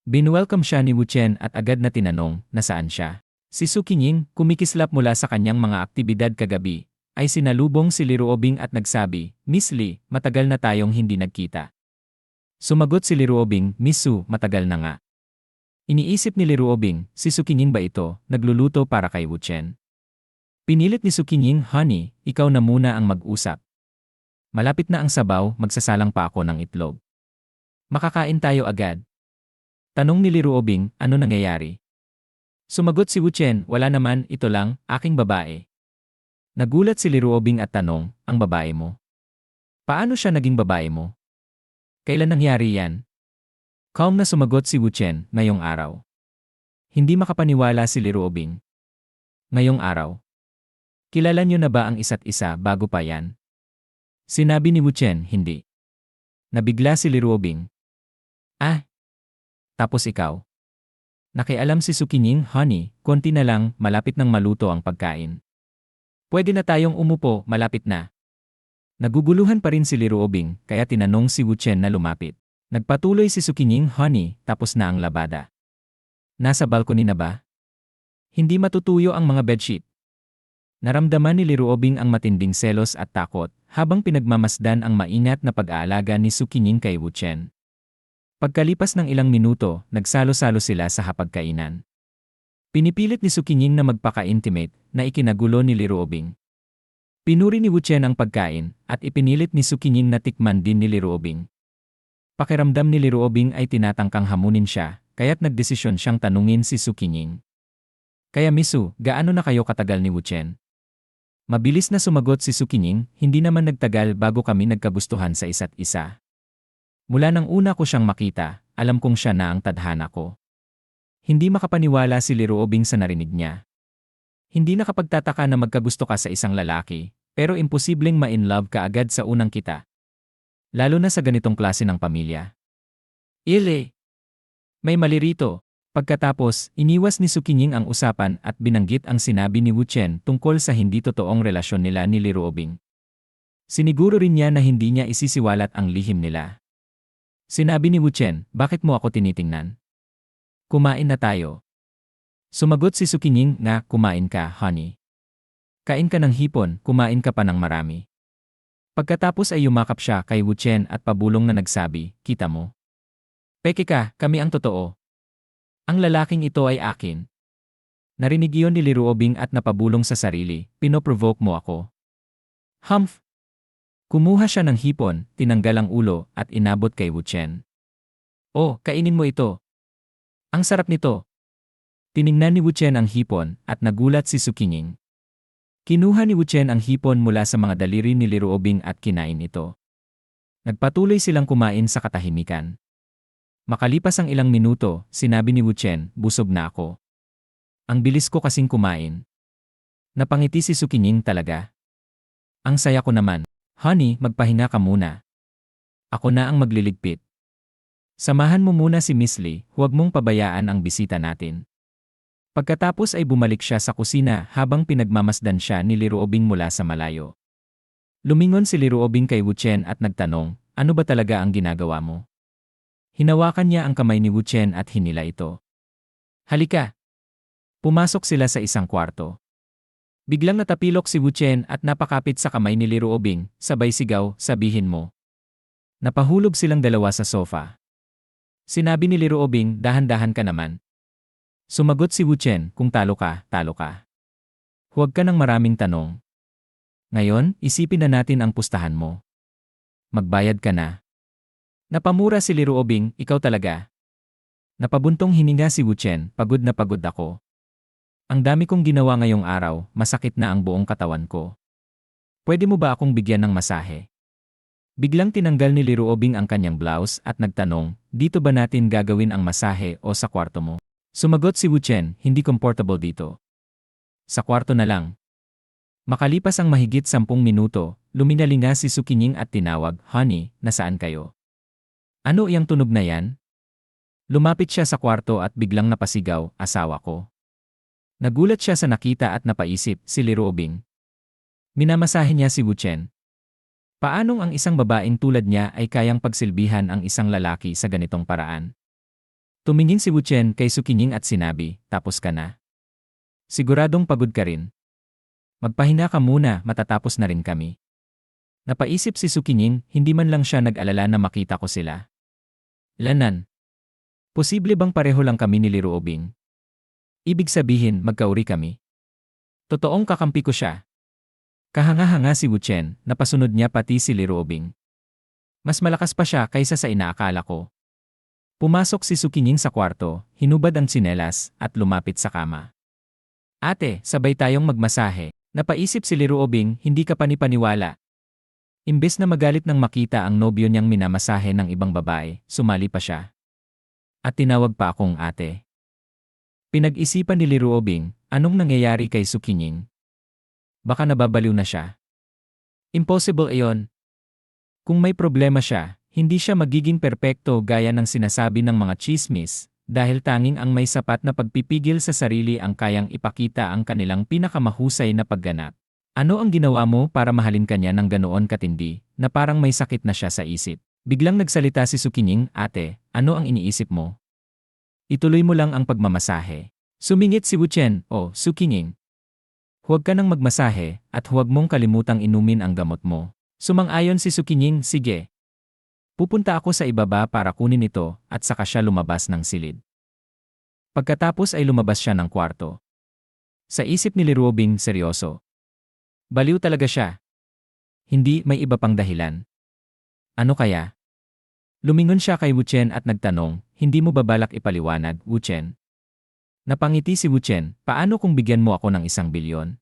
Binwelcome siya ni Wu Chen at agad na tinanong, nasaan siya? Si Su Qinying, kumikislap mula sa kanyang mga aktibidad kagabi, ay sinalubong si Li Ruobing at nagsabi, Miss Li, matagal na tayong hindi nagkita. Sumagot si Li Ruobing, Miss Su, matagal na nga. Iniisip ni Li Ruobing, si Su Qinying ba ito, nagluluto para kay Wu Chen? Pinilit ni Su Qinying, honey, ikaw na muna ang mag-usap. Malapit na ang sabaw, magsasalang pa ako ng itlog. Makakain tayo agad. Tanong ni Li Ruobing, ano nangyayari? Sumagot si Wu Chen, wala naman, ito lang, aking babae. Nagulat si Li Ruobing at tanong, ang babae mo? Paano siya naging babae mo? Kailan nangyari yan? Calm na sumagot si Wu Chen, ngayong araw. Hindi makapaniwala si Li Ruobing. Ngayong araw. Kilala niyo na ba ang isa't isa bago pa yan? Sinabi ni Wu Chen, hindi. Nabigla si Li Ruobing. Tapos ikaw? Nakialam si Su Qinying, honey, konti na lang, malapit nang maluto ang pagkain. Pwede na tayong umupo, malapit na. Naguguluhan pa rin si Li Ruobing, kaya tinanong si Wu Chen na lumapit. Nagpatuloy si Su Qinying, honey, tapos na ang labada. Nasa balcony na ba? Hindi matutuyo ang mga bedsheet. Naramdaman ni Li Ruobing ang matinding selos at takot habang pinagmamasdan ang maingat na pag-aalaga ni Su Qinying kay Wu Chen. Pagkalipas ng ilang minuto, nagsalo-salo sila sa hapagkainan. Pinipilit ni Su Qinying na magpaka-intimate na ikinagulo ni Li Ruobing. Pinuri ni Wu Chen ang pagkain at ipinilit ni Su Qinying na tikman din ni Li Ruobing. Pakiramdam ni Li Ruobing ay tinatangkang hamunin siya, kaya't nagdesisyon siyang tanungin si Su Qinying. Kaya Miss Su, gaano na kayo katagal ni Wu Chen? Mabilis na sumagot si Su Qinying, hindi naman nagtagal bago kami nagkagustuhan sa isa't isa. Mula nang una ko siyang makita, alam kong siya na ang tadhana ko. Hindi makapaniwala si Li Ruobing sa narinig niya. Hindi nakapagtataka na magkagusto ka sa isang lalaki, pero imposibleng ma-in love ka agad sa unang kita. Lalo na sa ganitong klase ng pamilya. May mali rito. Pagkatapos, iniwas ni Su Qinying ang usapan at binanggit ang sinabi ni Wu Chen tungkol sa hindi totoong relasyon nila ni Li Ruobing. Siniguro rin niya na hindi niya isisiwalat ang lihim nila. Sinabi ni Wu Chen, bakit mo ako tinitingnan? Kumain na tayo. Sumagot si Sukinying na, kumain ka, honey. Kain ka ng hipon, kumain ka pa ng marami. Pagkatapos ay yumakap siya kay Wu Chen at pabulong na nagsabi, kita mo. Peke ka, kami ang totoo. Ang lalaking ito ay akin. Narinig iyon ni Liruobing at napabulong sa sarili, pinoprovoke mo ako. Humph! Kumuha siya ng hipon, tinanggal ang ulo at inabot kay Wu Chen. Oh, kainin mo ito. Ang sarap nito. Tiningnan ni Wu Chen ang hipon at nagulat si Sukinying. Kinuha ni Wu Chen ang hipon mula sa mga daliri ni Liruobing at kinain ito. Nagpatuloy silang kumain sa katahimikan. Makalipas ang ilang minuto, sinabi ni Wu Chen, busog na ako. Ang bilis ko kasing kumain. Napangiti si Sukinying talaga. Ang saya ko naman. Honey, magpahinga ka muna. Ako na ang magliligpit. Samahan mo muna si Miss Lee, huwag mong pabayaan ang bisita natin. Pagkatapos ay bumalik siya sa kusina habang pinagmamasdan siya ni Liruobing mula sa malayo. Lumingon si Liruobing kay Wu Chen at nagtanong, ano ba talaga ang ginagawa mo? Hinawakan niya ang kamay ni Wu Chen at hinila ito. Halika! Pumasok sila sa isang kwarto. Biglang natapilok si Wu Chen at napakapit sa kamay ni Liruobing, sabay sigaw, sabihin mo. Napahulog silang dalawa sa sofa. Sinabi ni Liruobing, dahan-dahan ka naman. Sumagot si Wu Chen, kung talo ka, talo ka. Huwag ka ng maraming tanong. Ngayon, isipin na natin ang pustahan mo. Magbayad ka na. Napamura si Liruobing, ikaw talaga. Napabuntong hininga si Wu Chen, pagod na pagod ako. Ang dami kong ginawa ngayong araw, masakit na ang buong katawan ko. Pwede mo ba akong bigyan ng masahe? Biglang tinanggal ni Liruobing ang kanyang blouse at nagtanong, dito ba natin gagawin ang masahe o sa kwarto mo? Sumagot si Wu Chen, hindi comfortable dito. Sa kwarto na lang. Makalipas ang mahigit 10 minuto, luminalinga si Sukinying at tinawag, honey, nasaan kayo? Ano iyang tunog na yan? Lumapit siya sa kwarto at biglang napasigaw, asawa ko. Nagulat siya sa nakita at napaisip, si Liruobing. Minamasahe niya si Wu Chen. Paanong ang isang babaeng tulad niya ay kayang pagsilbihan ang isang lalaki sa ganitong paraan? Tumingin si Wu Chen kay Sukinying at sinabi, tapos ka na. Siguradong pagod ka rin. Magpahinga ka muna, matatapos na rin kami. Napaisip si Sukinying, hindi man lang siya nag-alala na makita ko sila. Lanan. Posible bang pareho lang kami ni Liruobing? Ibig sabihin, magkauri kami. Totoong kakampi ko siya. Kahanga-hanga si Wu Chen, napasunod niya pati si Liruobing. Mas malakas pa siya kaysa sa inaakala ko. Pumasok si Sukinying sa kwarto, hinubad ang tsinelas, at lumapit sa kama. Ate, sabay tayong magmasahe. Napaisip si Liruobing, hindi ka panipaniwala. Imbes na magalit nang makita ang nobyo niyang minamasahe ng ibang babae, sumali pa siya. At tinawag pa akong ate. Pinag-isipan ni Liruobing, anong nangyayari kay Sukinying? Baka nababaliw na siya. Impossible iyon. Kung may problema siya, hindi siya magiging perpekto gaya ng sinasabi ng mga tsismis, dahil tanging ang may sapat na pagpipigil sa sarili ang kayang ipakita ang kanilang pinakamahusay na pagganap. Ano ang ginawa mo para mahalin kanya ng ganoon katindi, na parang may sakit na siya sa isip? Biglang nagsalita si Sukinying, ate, ano ang iniisip mo? Ituloy mo lang ang pagmamasahe. Sumingit si Wu Chen, Sukinying. Huwag ka nang magmasahe, at huwag mong kalimutang inumin ang gamot mo. Sumang-ayon si Sukinying, sige. Pupunta ako sa ibaba para kunin ito at saka siya lumabas ng silid. Pagkatapos ay lumabas siya ng kwarto. Sa isip ni Liruobing, seryoso. Baliw talaga siya. Hindi, may iba pang dahilan. Ano kaya? Lumingon siya kay Wu Chen at nagtanong, hindi mo ba balak ipaliwanag, Wu Chen? Napangiti si Wu Chen, paano kung bigyan mo ako ng 1 bilyon?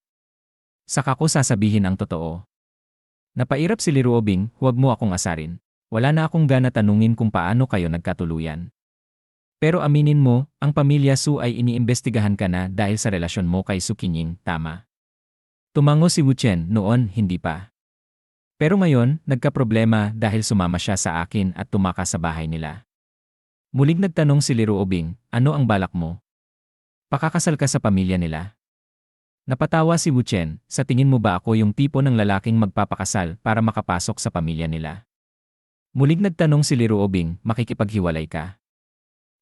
Saka ko sasabihin ang totoo. Napairap si Liruobing, huwag mo akong asarin. Wala na akong gana tanungin kung paano kayo nagkatuluyan. Pero aminin mo, ang pamilya Su ay iniimbestigahan ka na dahil sa relasyon mo kay Sukinying, tama? Tumango si Wu Chen, noon, hindi pa. Pero ngayon, nagkaproblema dahil sumama siya sa akin at tumakas sa bahay nila. Muling nagtanong si Liruobing, ano ang balak mo? Pakakasal ka sa pamilya nila? Napatawa si Wu Chen, sa tingin mo ba ako yung tipo ng lalaking magpapakasal para makapasok sa pamilya nila? Muling nagtanong si Liruobing, makikipaghiwalay ka?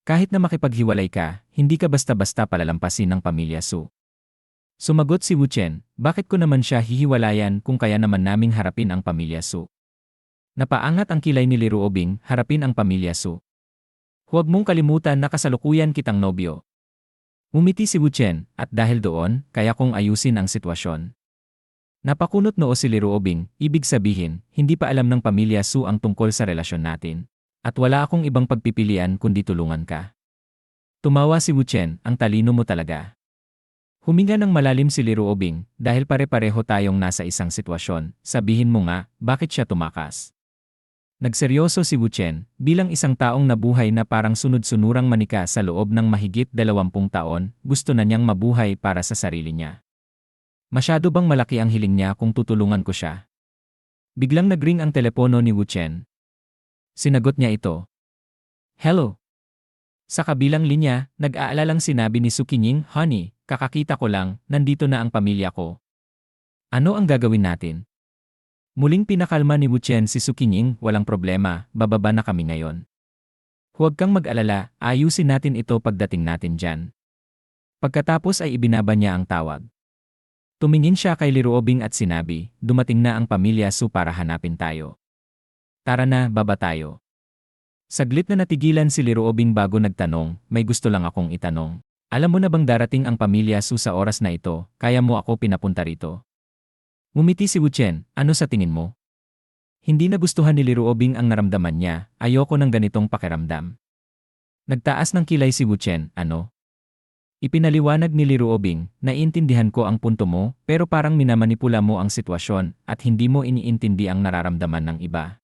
Kahit na makipaghiwalay ka, hindi ka basta-basta palalampasin ng pamilya Su. Sumagot si Wu Chen, bakit ko naman siya hihiwalayan kung kaya naman naming harapin ang pamilya Su? Napaangat ang kilay ni Liruobing, harapin ang pamilya Su. Huwag mong kalimutan na kasalukuyan kitang nobyo. Umiti si Wu Chen, at dahil doon, kaya kong ayusin ang sitwasyon. Napakunot noo si Liruobing, ibig sabihin, hindi pa alam ng pamilya Su ang tungkol sa relasyon natin. At wala akong ibang pagpipilian kundi tulungan ka. Tumawa si Wu Chen, ang talino mo talaga. Huminga ng malalim si Liruobing, dahil pare-pareho tayong nasa isang sitwasyon, sabihin mo nga, bakit siya tumakas? Nagseryoso si Wu Chen, bilang isang taong nabuhay na parang sunod-sunurang manika sa loob ng mahigit 20 taon, gusto na niyang mabuhay para sa sarili niya. Masyado bang malaki ang hiling niya kung tutulungan ko siya? Biglang nagring ang telepono ni Wu Chen. Sinagot niya ito. Hello. Sa kabilang linya, nag-aalalang sinabi ni Su Qinying, Honey, kakakita ko lang, nandito na ang pamilya ko. Ano ang gagawin natin? Muling pinakalma ni Wu Chen si Su Qinying, walang problema, bababa na kami ngayon. Huwag kang mag-alala, ayusin natin ito pagdating natin dyan. Pagkatapos ay ibinaba niya ang tawag. Tumingin siya kay Liruobing at sinabi, dumating na ang pamilya Su para hanapin tayo. Tara na, baba tayo. Saglit na natigilan si Liruobing bago nagtanong, may gusto lang akong itanong. Alam mo na bang darating ang pamilya Su sa oras na ito, kaya mo ako pinapunta rito? Ngumiti si Wu Chen, ano sa tingin mo? Hindi nagustuhan ni Liruobing ang naramdaman niya, ayoko ng ganitong pakiramdam. Nagtaas ng kilay si Wu Chen, ano? Ipinaliwanag ni Liruobing, naiintindihan ko ang punto mo, pero parang minamanipula mo ang sitwasyon at hindi mo iniintindi ang nararamdaman ng iba.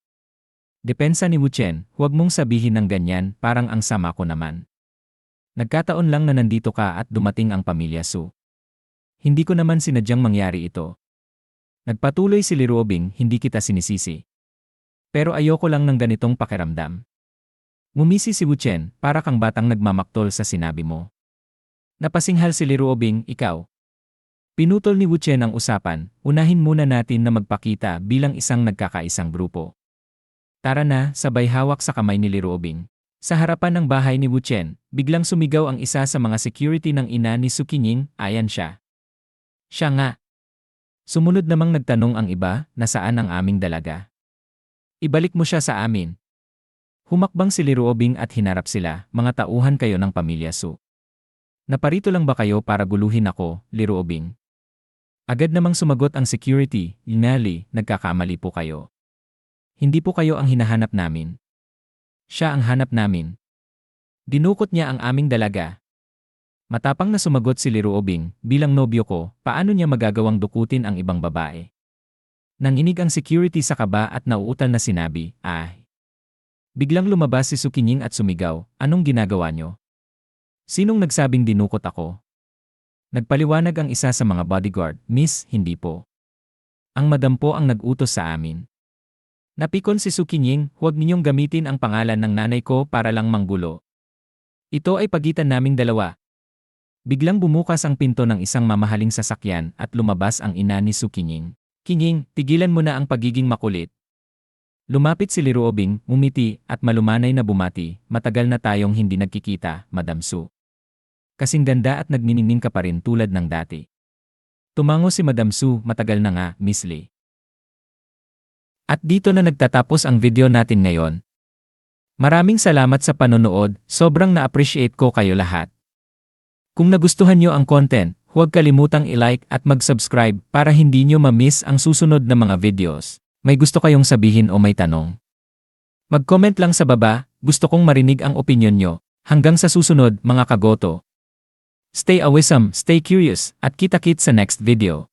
Depensa ni Wu Chen, huwag mong sabihin ng ganyan, parang ang sama ko naman. Nagkataon lang na nandito ka at dumating ang pamilya Su. Hindi ko naman sinadyang mangyari ito. Nagpatuloy si Liruobing, hindi kita sinisisi. Pero ayoko lang ng ganitong pakiramdam. Ngumisi si Wu Chen, para kang batang nagmamaktol sa sinabi mo. Napasinghal si Liruobing, ikaw. Pinutol ni Wu Chen ang usapan, unahin muna natin na magpakita bilang isang nagkakaisang grupo. Tara na, sabay hawak sa kamay ni Liruobing. Sa harapan ng bahay ni Wu Chen, biglang sumigaw ang isa sa mga security ng ina ni Su Qinying, ayan siya. Siya nga. Sumunod namang nagtanong ang iba, nasaan ang aming dalaga? Ibalik mo siya sa amin. Humakbang si Liruobing at hinarap sila, mga tauhan kayo ng pamilya Su. Naparito lang ba kayo para guluhin ako, Liruobing? Agad namang sumagot ang security, Inali, nagkakamali po kayo. Hindi po kayo ang hinahanap namin. Siya ang hanap namin. Dinukot niya ang aming dalaga. Matapang na sumagot si Liruobing, bilang nobyo ko, paano niya magagawang dukutin ang ibang babae? Nanginig ang security sa kaba at nauutal na sinabi, ay. Biglang lumabas si Su Qinying at sumigaw, anong ginagawa niyo? Sinong nagsabing dinukot ako? Nagpaliwanag ang isa sa mga bodyguard, Miss, hindi po. Ang madam po ang nag-utos sa amin. Napikon si Su Qinying, huwag ninyong gamitin ang pangalan ng nanay ko para lang manggulo. Ito ay pagitan naming dalawa. Biglang bumukas ang pinto ng isang mamahaling sasakyan at lumabas ang ina ni Su Qinying. Qinying, tigilan mo na ang pagiging makulit. Lumapit si Liruobing, ngumiti at malumanay na bumati, matagal na tayong hindi nagkikita, Madam Su. Kasing ganda at nagniningning ka pa rin tulad ng dati. Tumango si Madam Su, matagal na nga, Miss Lee. At dito na nagtatapos ang video natin ngayon. Maraming salamat sa panonood, sobrang na-appreciate ko kayo lahat. Kung nagustuhan nyo ang content, huwag kalimutang i-like at mag-subscribe para hindi nyo ma-miss ang susunod na mga videos. May gusto kayong sabihin o may tanong? Mag-comment lang sa baba, gusto kong marinig ang opinyon nyo. Hanggang sa susunod, mga kagoto. Stay awesome, stay curious, at kita-kits sa next video.